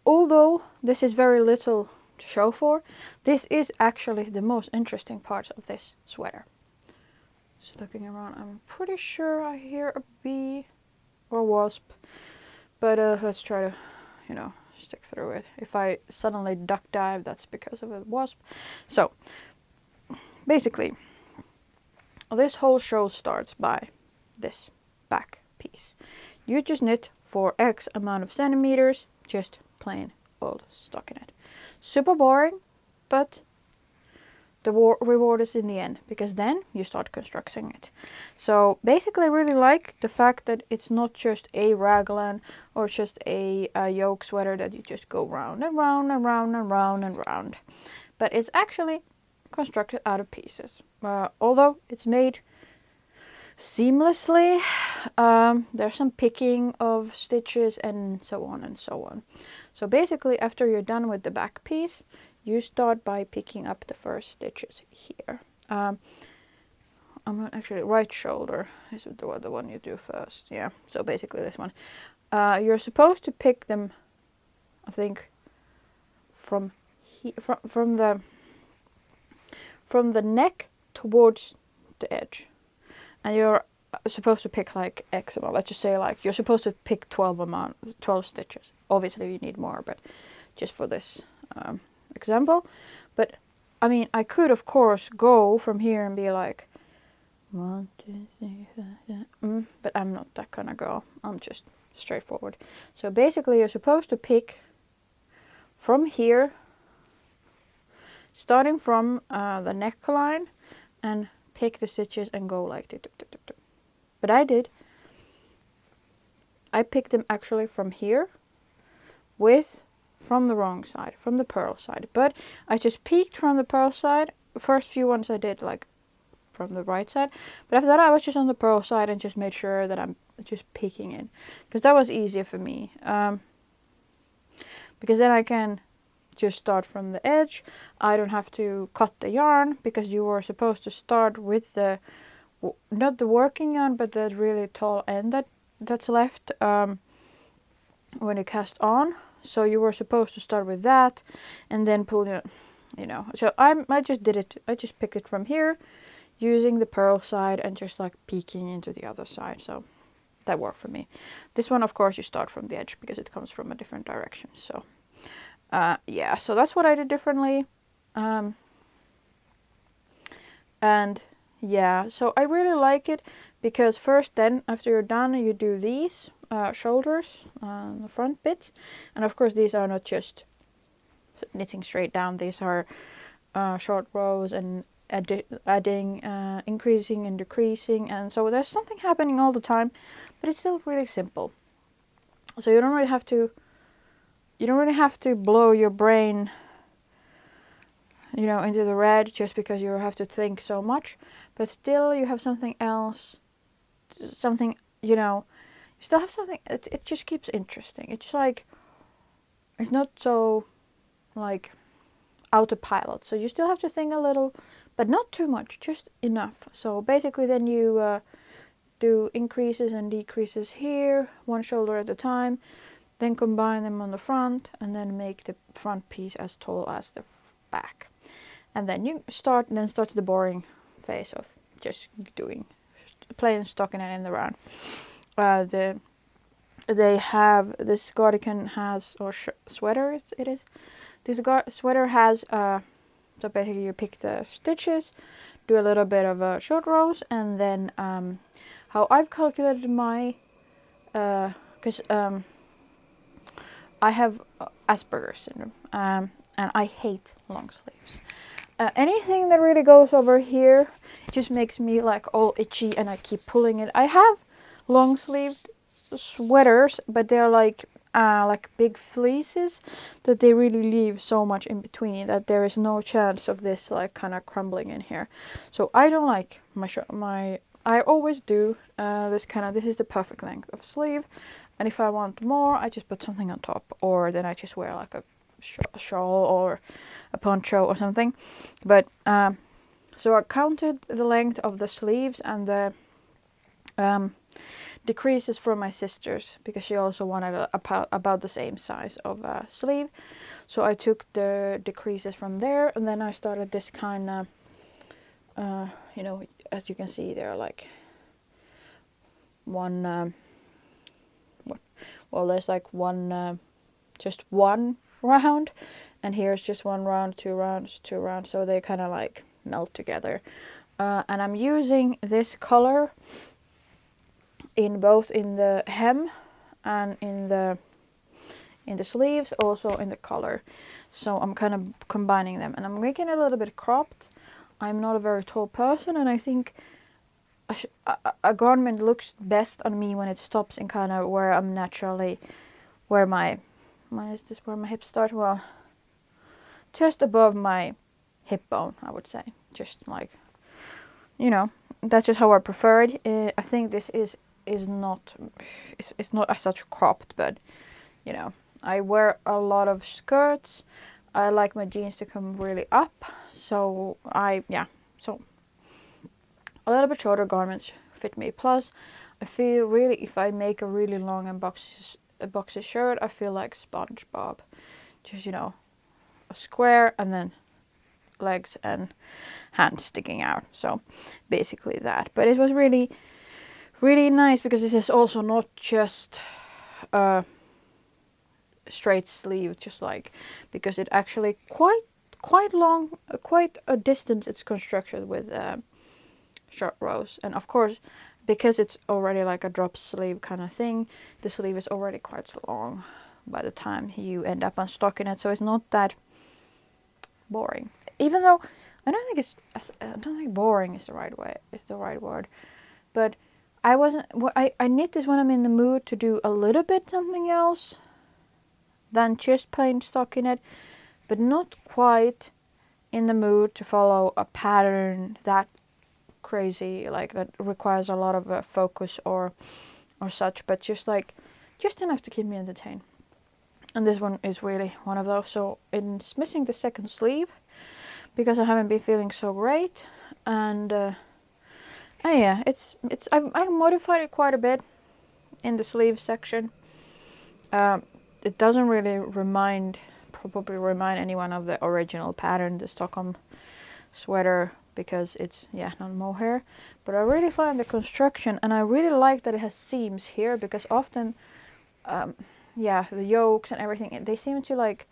although this is very little to show for, this is actually the most interesting part of this sweater. Just looking around, I'm pretty sure I hear a bee or wasp, but let's try to, you know, stick through it. If I suddenly duck dive, that's because of a wasp. So basically this whole show starts by this back piece. You just knit for X amount of centimeters, just plain old stockinette. Super boring, but the reward is in the end, because then you start constructing it. So basically I really like the fact that it's not just a raglan or just a yoke sweater that you just go round and round and round and round and round, but it's actually constructed out of pieces. Although it's made seamlessly, there's some picking of stitches and so on and so on. So basically after you're done with the back piece, you start by picking up the first stitches here. I'm not actually, right shoulder is the one you do first. Yeah, so basically this one. You're supposed to pick them, I think, from the neck towards the edge, and you're supposed to pick like X amount. Let's just say like you're supposed to pick 12 stitches. Obviously you need more, but just for this example. But I mean, I could of course go from here and be like 1, 2, 3, 4, 5, but I'm not that kind of girl. I'm just straightforward. So basically you're supposed to pick from here, starting from the neckline, and pick the stitches and go like this. But I picked them actually from here from the wrong side, from the purl side. But I just peeked from the purl side. First few ones I did like from the right side, but after that I was just on the purl side and just made sure that I'm just peeking in, because that was easier for me, because then I can just start from the edge. I don't have to cut the yarn, because you were supposed to start with the not the working yarn, but the really tall end that's left when you cast on. So you were supposed to start with that and then pull it, you know. So I just did it. I just picked it from here using the purl side and just like peeking into the other side. So that worked for me. This one, of course, you start from the edge because it comes from a different direction. So Yeah, so that's what I did differently. And yeah, so I really like it because first, then after you're done, you do these shoulders, the front bits, and of course these are not just knitting straight down. These are short rows and adding, increasing and decreasing, and so there's something happening all the time, but it's still really simple. So you don't really have to blow your brain, into the red just because you have to think so much, but still you have something else, something, you still have something. It just keeps interesting. It's like, it's not so like autopilot, so you still have to think a little, but not too much, just enough. So basically then you do increases and decreases here, one shoulder at a time, then combine them on the front, and then make the front piece as tall as the back. And then you start the boring phase of just doing plain stockinette in the round. They have this cardigan has, or sweater it is. This sweater has so basically you pick the stitches, do a little bit of short rows, and then how I've calculated my, because I have Asperger's syndrome, and I hate long sleeves. Anything that really goes over here just makes me like all itchy, and I keep pulling it. I have long sleeved sweaters, but they're like big fleeces that they really leave so much in between that there is no chance of this like kind of crumbling in here. So I don't like my I always do this is the perfect length of sleeve, and if I want more I just put something on top, or then I just wear like a shawl or a poncho or something. But so I counted the length of the sleeves and the decreases from my sisters, because she also wanted about the same size of sleeve. So I took the decreases from there, and then I started this kind of, as you can see, they're like one, there's like one, just one round, and here's just one round, two rounds, so they kind of like melt together. And I'm using this color in both in the hem and in the sleeves, also in the collar. So I'm kind of combining them, and I'm making it a little bit cropped. I'm not a very tall person, and I think a garment looks best on me when it stops in kind of where I'm naturally, where my hips start? Well, just above my hip bone, I would say. Just like, that's just how I prefer it. I think this is not, it's not as such cropped, but I wear a lot of skirts. I like my jeans to come really up, so so a little bit shorter garments fit me. Plus I feel really, if I make a really long and boxy shirt, I feel like SpongeBob, just a square and then legs and hands sticking out. So basically that. But it was really, really nice because this is also not just straight sleeve, just like, because it actually quite long, quite a distance it's constructed with short rows. And of course, because it's already like a drop sleeve kind of thing, the sleeve is already quite long by the time you end up on stockinette, so it's not that boring. Even though I don't think boring is the right word, but I knit this when I'm in the mood to do a little bit something else than just plain stockinette, but not quite in the mood to follow a pattern that crazy, like that requires a lot of focus or such, but just enough to keep me entertained. And this one is really one of those. So it's missing the second sleeve because I haven't been feeling so great, and yeah, I modified it quite a bit in the sleeve section. It doesn't really probably remind anyone of the original pattern, the Stockholm sweater, because it's not mohair. But I really find the construction, and I really like that it has seams here, because often the yokes and everything, they seem to like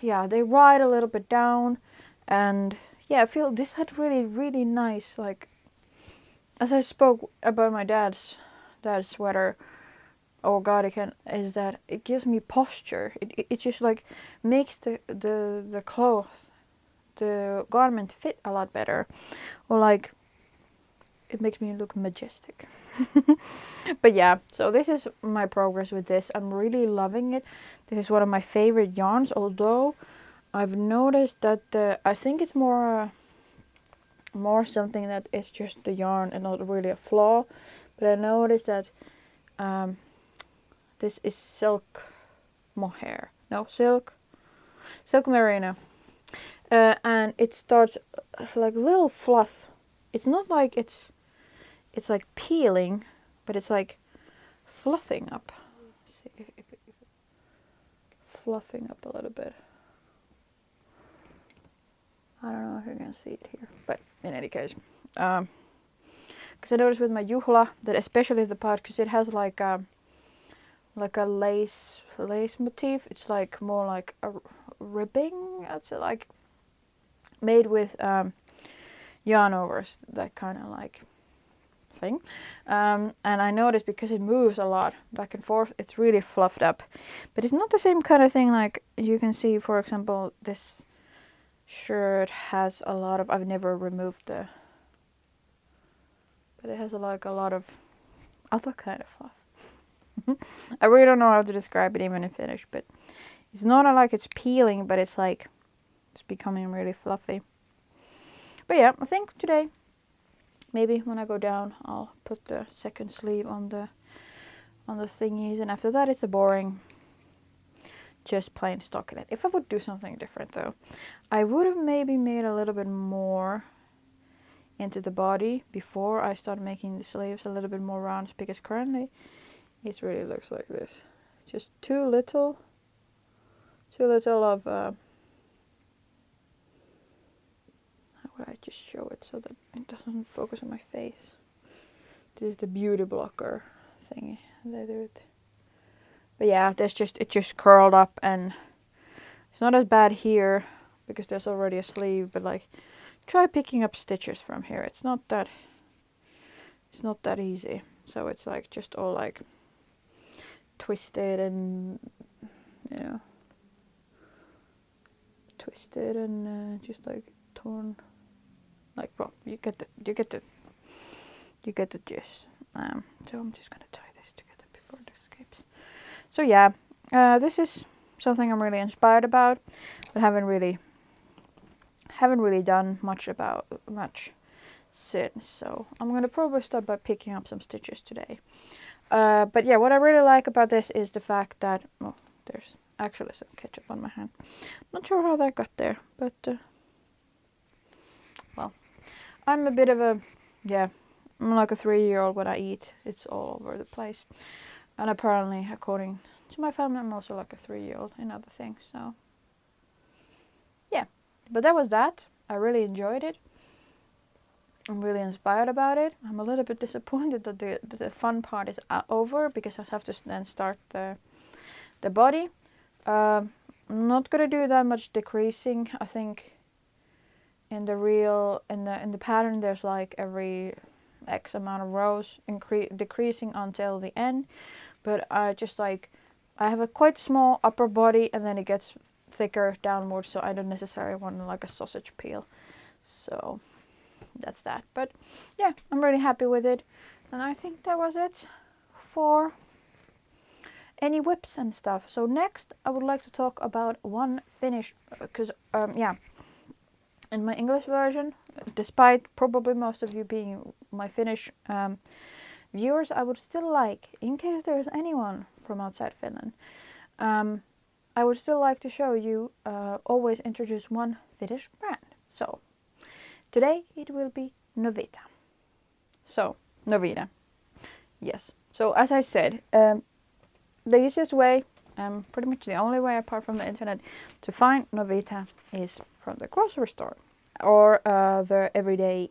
yeah, they ride a little bit down, and yeah, I feel this had really nice, like, as I spoke about my dad's sweater or cardigan, is that it gives me posture. It just like makes the clothes, the garment fit a lot better, or like it makes me look majestic. But yeah, so this is my progress with this. I'm really loving it. This is one of my favorite yarns, although I've noticed that I think it's more something that is just the yarn and not really a flaw. But I noticed that this is silk mohair. No, silk merino. And it starts like little fluff. It's not like it's like peeling, but it's like fluffing up. See if fluffing up a little bit. I don't know if you can see it here, but in any case, because I noticed with my juhla that especially the part, because it has like a lace motif. It's like more like a ribbing. It's like made with yarn overs, that kind of like thing. And I noticed because it moves a lot back and forth, it's really fluffed up. But it's not the same kind of thing like you can see, for example, this shirt has a lot of, I've never removed but it has like a lot of other kind of fluff. I really don't know how to describe it even in Finnish, but it's not like it's peeling, but it's like it's becoming really fluffy. But yeah, I think today, maybe when I go down, I'll put the second sleeve on the thingies, and after that it's a boring, just plain stockinette. If I would do something different though, I would have maybe made a little bit more into the body before I start making the sleeves a little bit more round, because currently it really looks like this. Just too little of how would I just show it so that it doesn't focus on my face. This is the beauty blocker thingy. They do it. But yeah, it just curled up, and it's not as bad here because there's already a sleeve, but like try picking up stitches from here. It's not that easy. So it's like just all like twisted and just like torn. Like, well, you get the gist. So I'm just gonna tie this together before it escapes. So yeah, this is something I'm really inspired about, but haven't really done much since. So I'm gonna probably start by picking up some stitches today. But yeah, what I really like about this is the fact that, well, there's actually some ketchup on my hand. Not sure how that got there, but well, I'm a bit of a, I'm like a 3-year-old when I eat. It's all over the place. And apparently, according to my family, I'm also like a 3-year-old in other things. So yeah, but that was that. I really enjoyed it. I'm really inspired about it. I'm a little bit disappointed that the fun part is over, because I have to then start the body. I'm not gonna do that much decreasing. I think in the pattern there's like every X amount of rows decreasing until the end. But I have a quite small upper body, and then it gets thicker downwards, so I don't necessarily want like a sausage peel. So that's that. But yeah, I'm really happy with it, and I think that was it for any whips and stuff. So next I would like to talk about one Finnish, because in my English version, despite probably most of you being my Finnish viewers, I would still like, in case there's anyone from outside Finland, I would still like to show you, always introduce one Finnish brand. So today it will be Novita. So Novita, yes. So as I said, the easiest way, pretty much the only way apart from the internet, to find Novita is from the grocery store, or the everyday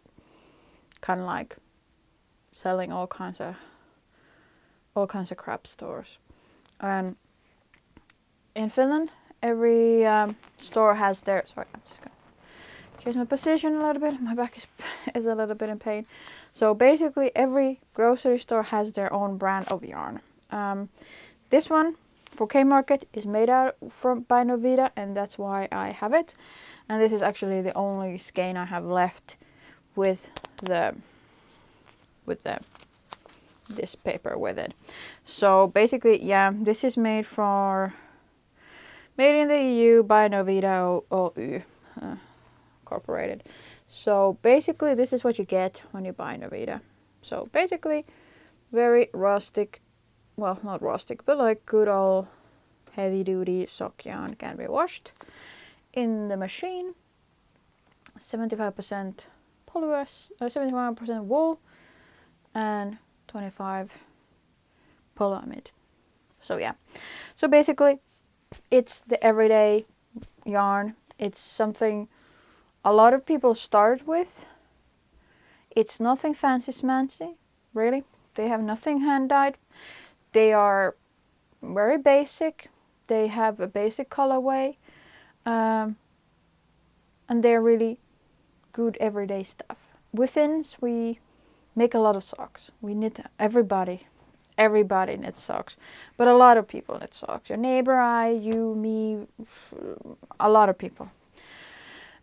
kind of like selling all kinds of crap stores. In Finland, every store has their. Sorry, I'm just gonna change my position a little bit. My back is a little bit in pain. So basically, every grocery store has their own brand of yarn. This one for K-Market is made out by Novita, and that's why I have it. And this is actually the only skein I have left with this paper with it. So basically, yeah, this is made in the EU by Novita Oy Incorporated. So basically, this is what you get when you buy Novita. So basically, very rustic, well, not rustic, but like good old heavy duty sock yarn can be washed in the machine. 75% polyester, 75% wool, and 25 polyamide. So yeah, so basically it's the everyday yarn. It's something a lot of people start with. It's nothing fancy smancy, really. They have nothing hand dyed. They are very basic. They have a basic colorway, and they're really good everyday stuff. With Finns, we make a lot of socks. We knit, everybody knits socks, but a lot of people knit socks. Your neighbor, I, you, me, a lot of people.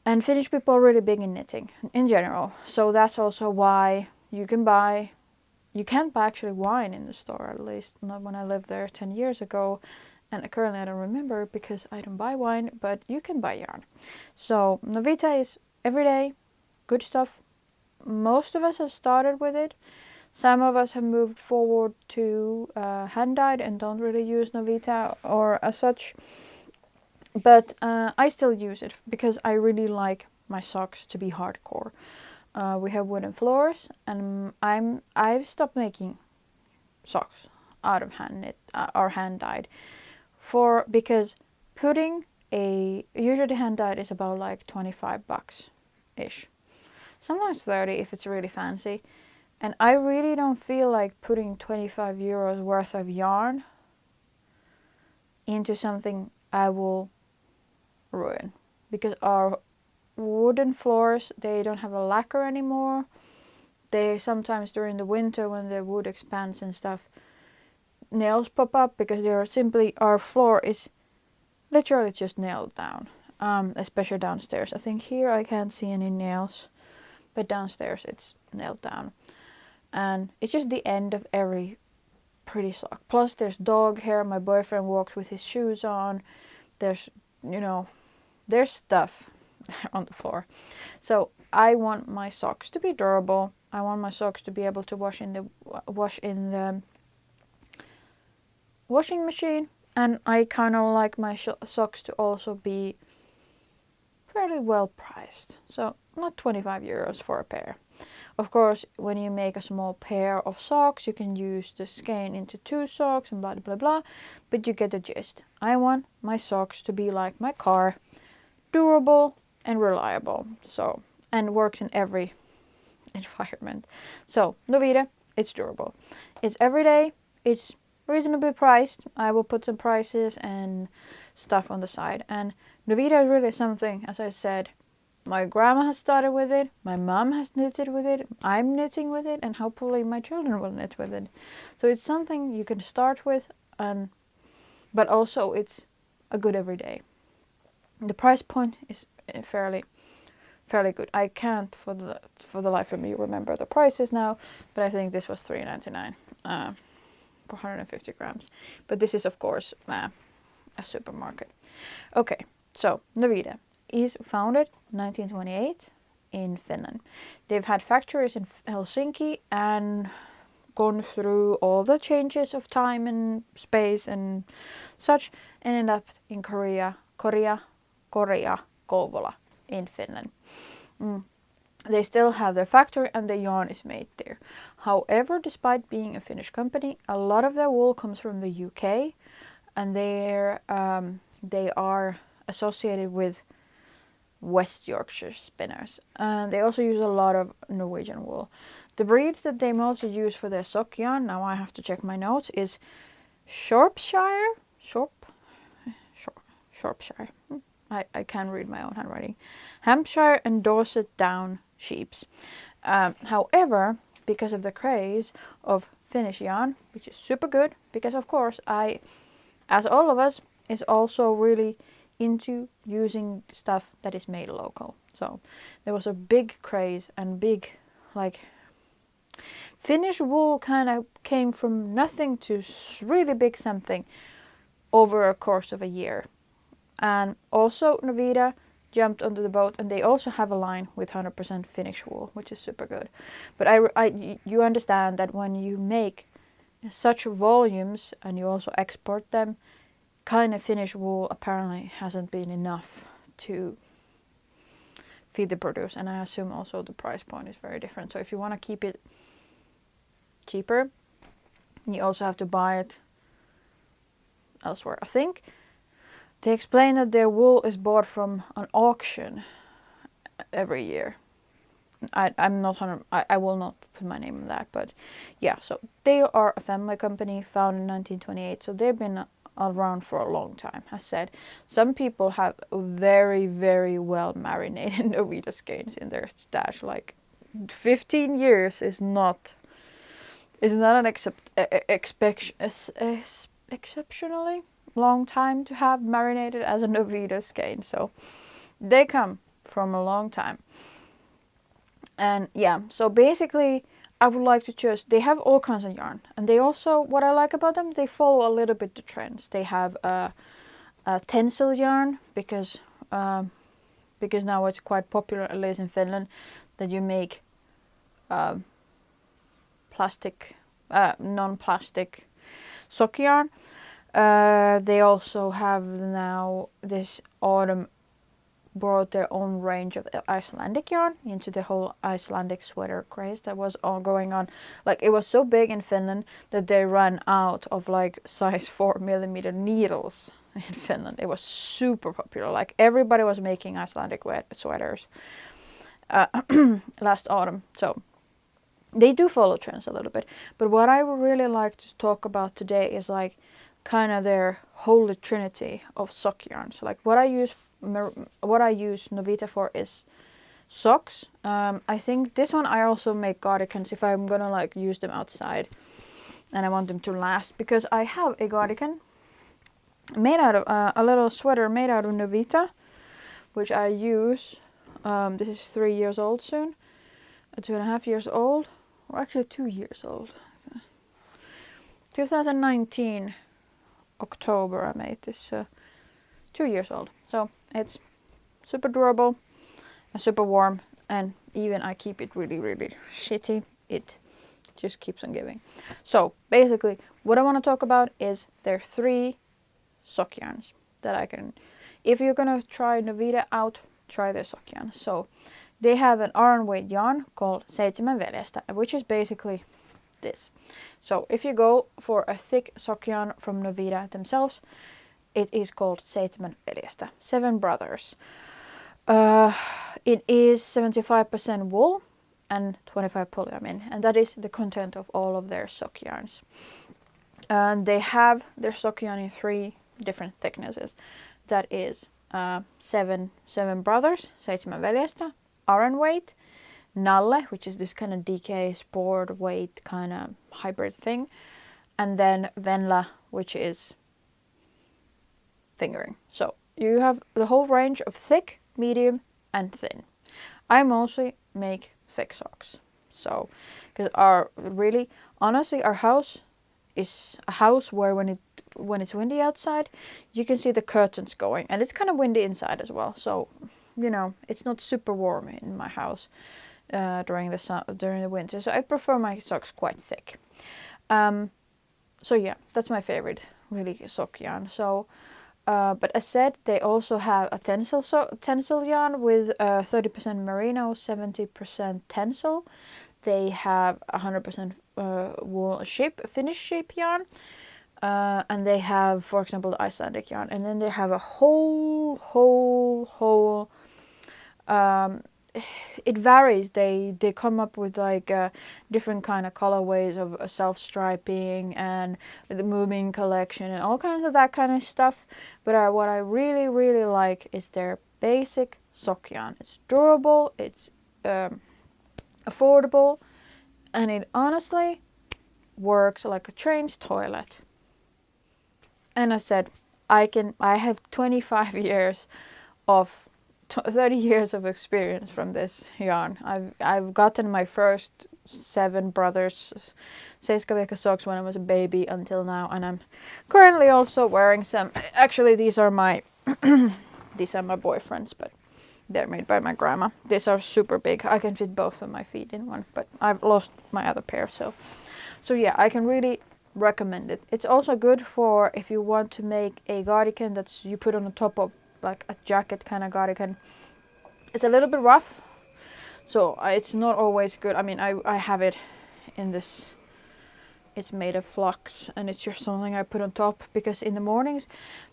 And Finnish people are really big in knitting in general. So that's also why you can't buy actually wine in the store, at least not when I lived there 10 years ago. And currently I don't remember because I don't buy wine, but you can buy yarn. So Novita is everyday, good stuff. Most of us have started with it. Some of us have moved forward to hand dyed and don't really use Novita or as such. But I still use it because I really like my socks to be hardcore. We have wooden floors, and I've stopped making socks out of hand knit or hand dyed, because usually hand dyed is about like $25 ish, sometimes 30 if it's really fancy, and I really don't feel like putting 25 euros worth of yarn into something I will ruin, because our wooden floors, they don't have a lacquer anymore. They sometimes during the winter when the wood expands and stuff, nails pop up because our floor is literally just nailed down, especially downstairs. I think here I can't see any nails, but downstairs it's nailed down, and it's just the end of every pretty sock. Plus there's dog hair. My boyfriend walks with his shoes on. There's stuff on the floor. So I want my socks to be durable. I want my socks to be able to wash in the washing machine, and I kind of like my socks to also be fairly well priced. So not 25 euros for a pair. Of course, when you make a small pair of socks, you can use the skein into 2 socks and blah blah blah, but you get the gist. I want my socks to be like my car, durable and reliable, so, and works in every environment. So Novita, it's durable, it's everyday, it's reasonably priced. I will put some prices and stuff on the side. And Novita is really something, as I said, my grandma has started with it, my mom has knitted with it, I'm knitting with it, and hopefully my children will knit with it. So it's something you can start with, but also it's a good everyday. The price point is fairly good. I can't for the life of me remember the prices now, but I think this was $3.99 for 150 grams. But this is of course a supermarket. Okay, so Novita is founded 1928 in Finland. They've had factories in Helsinki and gone through all the changes of time and space and such, and ended up in Korea, Kouvola in Finland. They still have their factory and the yarn is made there. However, despite being a Finnish company, a lot of their wool comes from the UK, and they are associated with West Yorkshire spinners. And they also use a lot of Norwegian wool. The breeds that they mostly use for their sock yarn, now I have to check my notes, is Shropshire Shropshire. I can read my own handwriting. Hampshire and Dorset down sheeps. However, because of the craze of Finnish yarn, which is super good, because of course I, as all of us, is also really into using stuff that is made local. So there was a big craze and big, like, Finnish wool kind of came from nothing to really big something over a course of a year. And also Novita jumped onto the boat, and they also have a line with 100% Finnish wool, which is super good. But you understand that when you make such volumes and you also export them, kind of Finnish wool apparently hasn't been enough to feed the produce, and I assume also the price point is very different. So if you want to keep it cheaper, you also have to buy it elsewhere. I think they explain that their wool is bought from an auction every year. I will not put my name on that, but yeah. So they are a family company founded in 1928. So they've been around for a long time. As said, some people have very, very well marinated Novita skeins in their stash. Like 15 years is not an exceptionally long time to have marinated as a Novita skein. So they come from a long time. And yeah, so basically I would like to choose, they have all kinds of yarn, and they also, what I like about them, they follow a little bit the trends. They have a tencel yarn because now it's quite popular, at least in Finland, that you make non-plastic sock yarn. They also have now this autumn brought their own range of Icelandic yarn into the whole Icelandic sweater craze that was all going on. Like, it was so big in Finland that they ran out of like size 4mm needles in Finland. It was super popular. Like, everybody was making Icelandic sweaters last autumn. So they do follow trends a little bit. But what I would really like to talk about today is like kind of their holy trinity of sock yarn. So like what I use Novita for is socks. I think this one I also make cardigans if I'm gonna like use them outside and I want them to last, because I have a cardigan made out of a little sweater made out of Novita, which I use. This is 3 years old soon, 2.5 years old, or actually 2 years old. 2019 October I made this, 2 years old. So it's super durable and super warm, and even I keep it really, really shitty, it just keeps on giving. So basically what I want to talk about is their 3 sock yarns that I can, if you're gonna try Novita out, try their sock yarn. So they have an iron weight yarn called Seitsemän veljestä, which is basically this. So if you go for a thick sock yarn from Novita themselves, it is called Seitsemän veljestä, 7 brothers. It is 75% wool and 25 polyamine, and that is the content of all of their sock yarns. And they have their sock yarn in 3 different thicknesses. That is 7 brothers, Seitsemän veljestä, iron weight, Nalle, which is this kind of DK sport weight kind of hybrid thing, and then Venla, which is fingering. So you have the whole range of thick, medium, and thin. I mostly make thick socks. So, because honestly, our house is a house where when it's windy outside, you can see the curtains going, and it's kind of windy inside as well. So, you know, it's not super warm in my house during the winter. So I prefer my socks quite thick. So yeah, that's my favorite really sock yarn. So, but as said, they also have a tencel yarn with 30% merino, 70% tencel. They have 100% wool Finnish sheep yarn, and they have, for example, the Icelandic yarn, and then they have a whole it varies. They come up with like different kind of colorways of self-striping and the moving collection and all kinds of that kind of stuff. But what I really really like is their basic sock yarn. It's durable, it's affordable, and it honestly works like a train's toilet. And I said, I have 25 years of 30 years of experience from this yarn. I've gotten my first 7 brothers seiskaveka socks when I was a baby until now, and I'm currently also wearing some. Actually, these are my these are my boyfriend's, but they're made by my grandma. These are super big. I can fit both of my feet in one, but I've lost my other pair, so yeah, I can really recommend it. It's also good for if you want to make a cardigan that's you put on the top of like a jacket kind of cardigan. It's a little bit rough, so it's not always good. I mean, I have it in this. It's made of flax, and it's just something I put on top because in the mornings,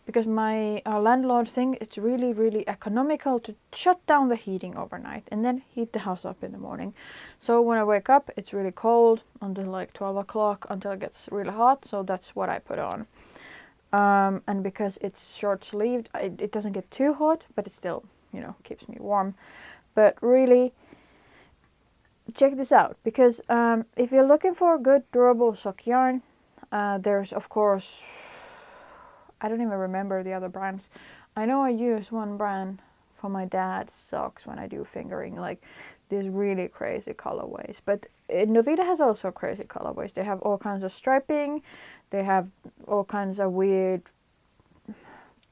because my landlord thinks it's really really economical to shut down the heating overnight and then heat the house up in the morning. So when I wake up, it's really cold until like 12 o'clock until it gets really hot. So that's what I put on. And because it's short sleeved, it doesn't get too hot, but it still, keeps me warm. But really, check this out, because if you're looking for a good durable sock yarn, there's of course, I don't even remember the other brands. I know I use one brand for my dad's socks when I do fingering, like these really crazy colorways. But Novita has also crazy colorways. They have all kinds of striping, they have all kinds of weird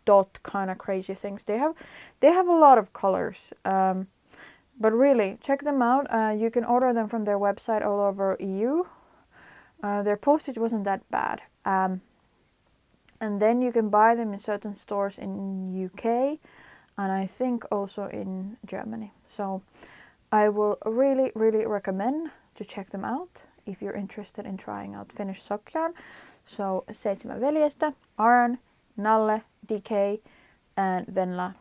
dot kind of crazy things. They have a lot of colors. But really, check them out. You can order them from their website all over EU. Their postage wasn't that bad. And then you can buy them in certain stores in UK and I think also in Germany. So I will really, really recommend to check them out if you're interested in trying out Finnish sock yarn. So 7 veljestä, Aran, Nalle, DK, and Venla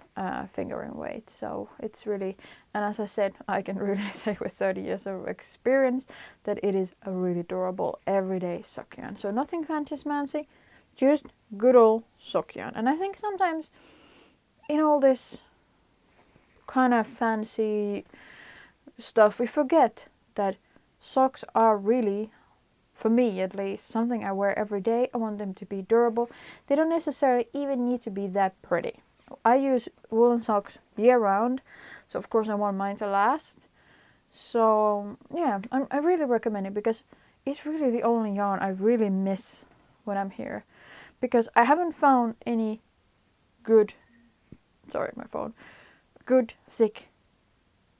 fingering weight. So it's really, and as I said, I can really say with 30 years of experience that it is a really durable everyday sock yarn. So nothing fancy smancy, just good old sock yarn. And I think sometimes in all this kind of fancy stuff, we forget that socks are really, for me at least, something I wear every day. I want them to be durable. They don't necessarily even need to be that pretty. I use woolen socks year round, so of course I want mine to last. So yeah, I really recommend it because it's really the only yarn I really miss when I'm here. Because I haven't found any good, good thick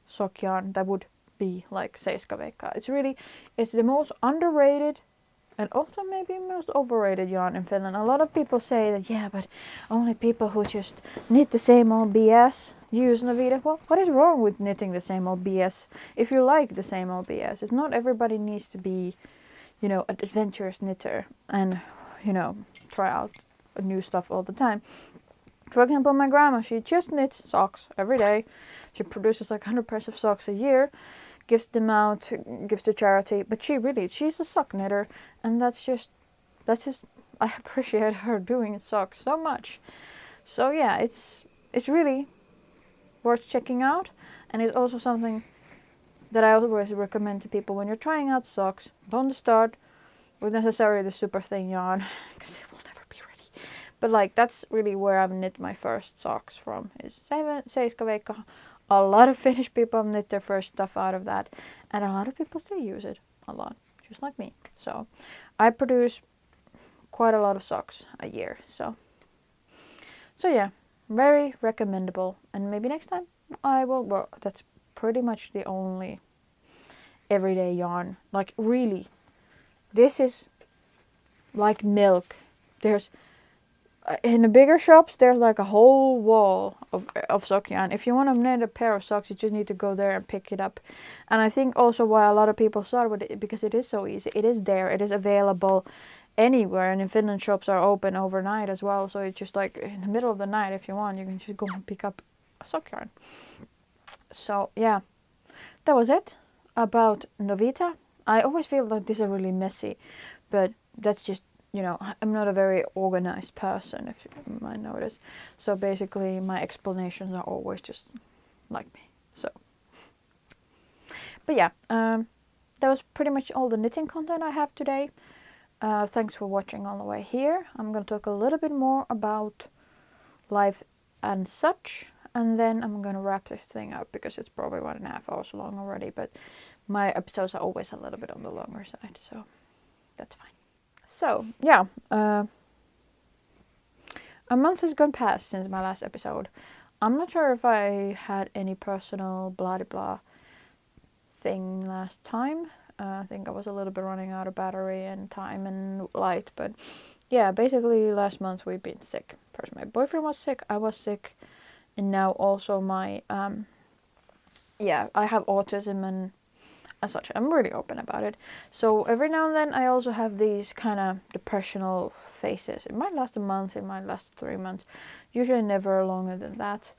sock yarn that would be like seiskaveka. It's the most underrated and also maybe most overrated yarn in Finland. A lot of people say that, yeah, but only people who just knit the same old BS use Novita. Well, what is wrong with knitting the same old BS if you like the same old BS? It's not everybody needs to be, an adventurous knitter and, try out new stuff all the time. For example, my grandma, she just knits socks every day. She produces like 100 pairs of socks a year, gives them out, gives to charity. But she's a sock knitter, and that's just, I appreciate her doing socks so much. So yeah, it's really worth checking out, and it's also something that I always recommend to people when you're trying out socks. Don't start with necessarily the super thin yarn, because it will never be ready. But like that's really where I've knit my first socks from, is seiskaveka. A lot of Finnish people knit their first stuff out of that, and a lot of people still use it a lot, just like me. So I produce quite a lot of socks a year. So yeah, very recommendable. And maybe next time I will. Well, that's pretty much the only everyday yarn. Like really, this is like milk. There's in the bigger shops, there's like a whole wall of sock yarn. If you want to knit a pair of socks, you just need to go there and pick it up. And I think also why a lot of people start with it, because it is so easy. It is there. It is available anywhere. And in Finland, shops are open overnight as well. So it's just like in the middle of the night, if you want, you can just go and pick up a sock yarn. So yeah, that was it about Novita. I always feel like this is really messy, but that's just, you know, I'm not a very organized person, if you might notice. So basically my explanations are always just like me. So, but yeah, that was pretty much all the knitting content I have today. Thanks for watching all the way here. I'm going to talk a little bit more about life and such, and then I'm going to wrap this thing up because it's probably 1.5 hours long already, but my episodes are always a little bit on the longer side, so that's fine. So, yeah, a month has gone past since my last episode. I'm not sure if I had any personal blah blah thing last time. I think I was a little bit running out of battery and time and light, but yeah, basically last month we've been sick. First my boyfriend was sick, I was sick, and now also my I have autism and as such. I'm really open about it. So every now and then I also have these kind of depressional phases. It might last a month, it might last 3 months. Usually never longer than that.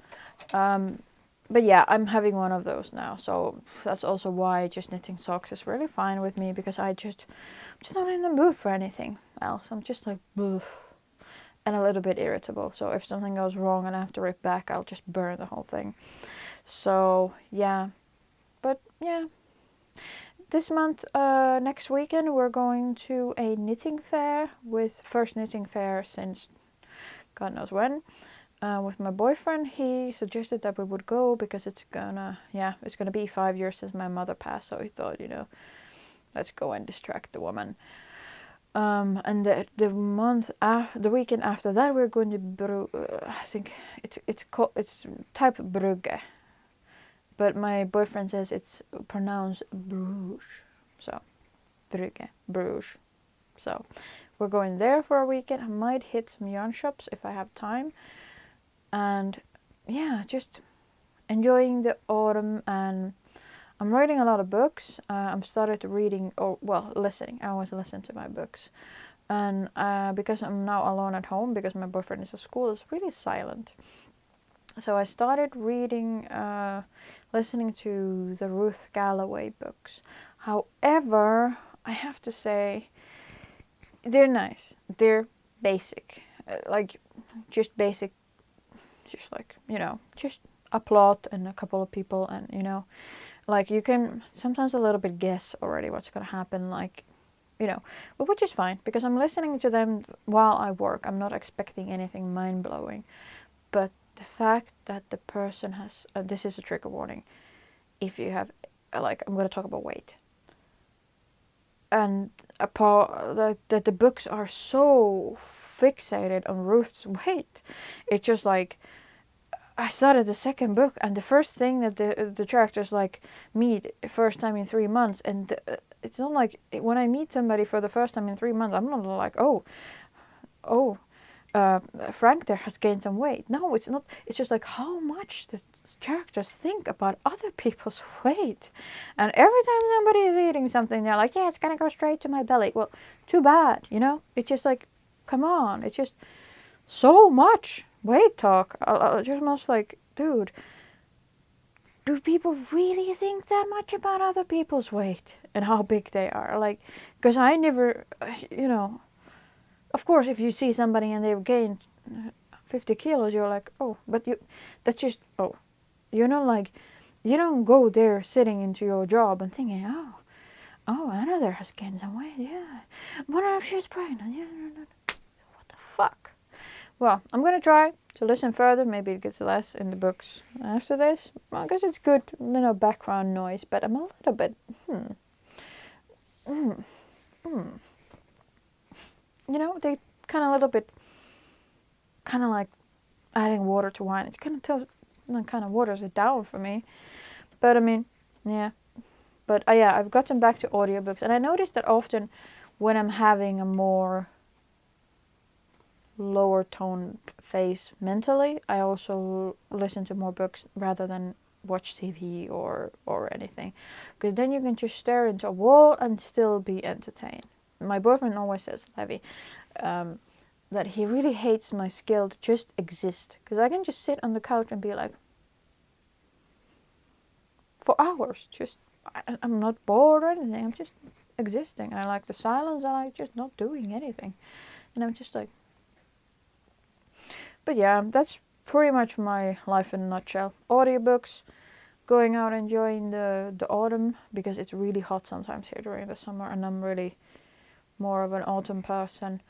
But yeah, I'm having one of those now. So that's also why just knitting socks is really fine with me, because I'm just not in the mood for anything else. I'm just like, boof, and a little bit irritable. So if something goes wrong and I have to rip back, I'll just burn the whole thing. So yeah, but yeah. This month, next weekend, we're going to a knitting fair, with first knitting fair since God knows when. With my boyfriend, he suggested that we would go because it's gonna be 5 years since my mother passed. So he thought, you know, let's go and distract the woman. And the weekend after that, we're going to I think it's type Brugge. But my boyfriend says it's pronounced Bruges. So, Brugge, Bruges. So, we're going there for a weekend. I might hit some yarn shops if I have time. And yeah, just enjoying the autumn. And I'm writing a lot of books. I've started reading, listening. I always listen to my books. And because I'm now alone at home, because my boyfriend is at school, it's really silent. So I started reading, listening to the Ruth Galloway books. However, I have to say, they're nice. They're basic. Just basic, just like, you know, just a plot and a couple of people, and, you know, like you can sometimes a little bit guess already what's going to happen, like, you know, but which is fine because I'm listening to them while I work. I'm not expecting anything mind-blowing. But the fact that the person has, this is a trigger warning, if you have, like, I'm going to talk about weight. And that the books are so fixated on Ruth's weight. It's just like, I started the second book and the first thing that the characters like meet first time in 3 months, and it's not like when I meet somebody for the first time in 3 months, I'm not like, Frank there has gained some weight. No, it's not. It's just like how much the characters think about other people's weight. And every time somebody is eating something, they're like, yeah, it's gonna go straight to my belly. Well, too bad, you know? It's just like, come on. It's just so much weight talk. I just must like, dude, do people really think that much about other people's weight and how big they are? Like, because I never, you know, of course, if you see somebody and they've gained 50 kilos, you're like, oh, but that's just, you're not like, you don't go there sitting into your job and thinking, Anna there has gained some weight, yeah. Wonder if she's pregnant, yeah. What the fuck? Well, I'm going to try to listen further. Maybe it gets less in the books after this. Well, I guess it's good, you know, background noise, but I'm a little bit, You know, they kind of a little bit, kind of like adding water to wine. It kind of waters it down for me. But I mean, yeah. But I've gotten back to audiobooks, and I noticed that often when I'm having a more lower tone phase mentally, I also listen to more books rather than watch TV or anything, because then you can just stare into a wall and still be entertained. My boyfriend always says, Levi, that he really hates my skill to just exist, because I can just sit on the couch and be like, for hours. Just I'm not bored or anything. I'm just existing. I like the silence. I like just not doing anything, and I'm just like. But yeah, that's pretty much my life in a nutshell. Audiobooks, going out enjoying the autumn because it's really hot sometimes here during the summer, and I'm really more of an autumn person.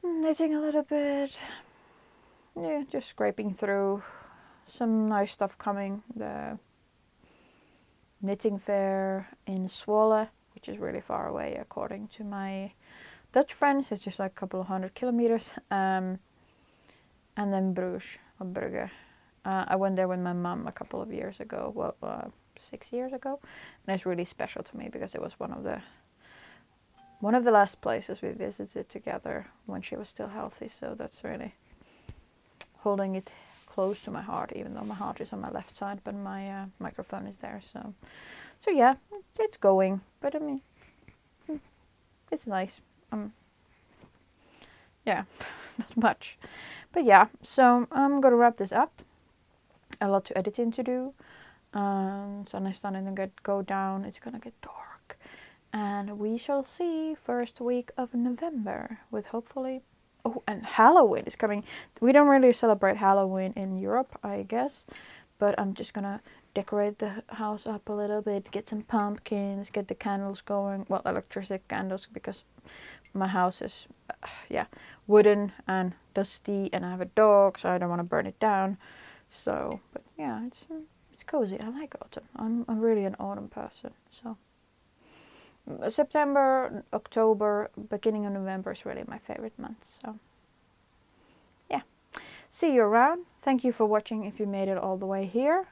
Knitting a little bit, yeah, just scraping through. Some nice stuff coming. The knitting fair in Zwolle, which is really far away according to my Dutch friends. It's just like a couple of 100 kilometers. And then Bruges or Brugge. I went there with my mum a couple of years ago. Well, 6 years ago, and it's really special to me because it was one of the last places we visited together when she was still healthy. So that's really holding it close to my heart, even though my heart is on my left side, but my microphone is there. So yeah, it's going. But I mean, it's nice. Yeah, not much. But yeah, so I'm gonna wrap this up. A lot to editing to do. Sun is starting to go down. It's gonna get dark, and we shall see first week of November with hopefully. Oh, and Halloween is coming. We don't really celebrate Halloween in Europe, I guess, but I'm just gonna decorate the house up a little bit, get some pumpkins, get the candles going. Well, electricity candles because my house is, wooden and dusty, and I have a dog, so I don't want to burn it down. So, but yeah, it's cozy. I like autumn. I'm really an autumn person. So September, October, beginning of November is really my favorite month. So yeah, see you around. Thank you for watching. If you made it all the way here,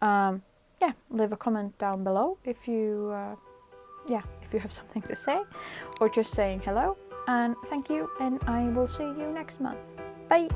leave a comment down below if you have something to say, or just saying hello. And thank you, and I will see you next month. Bye.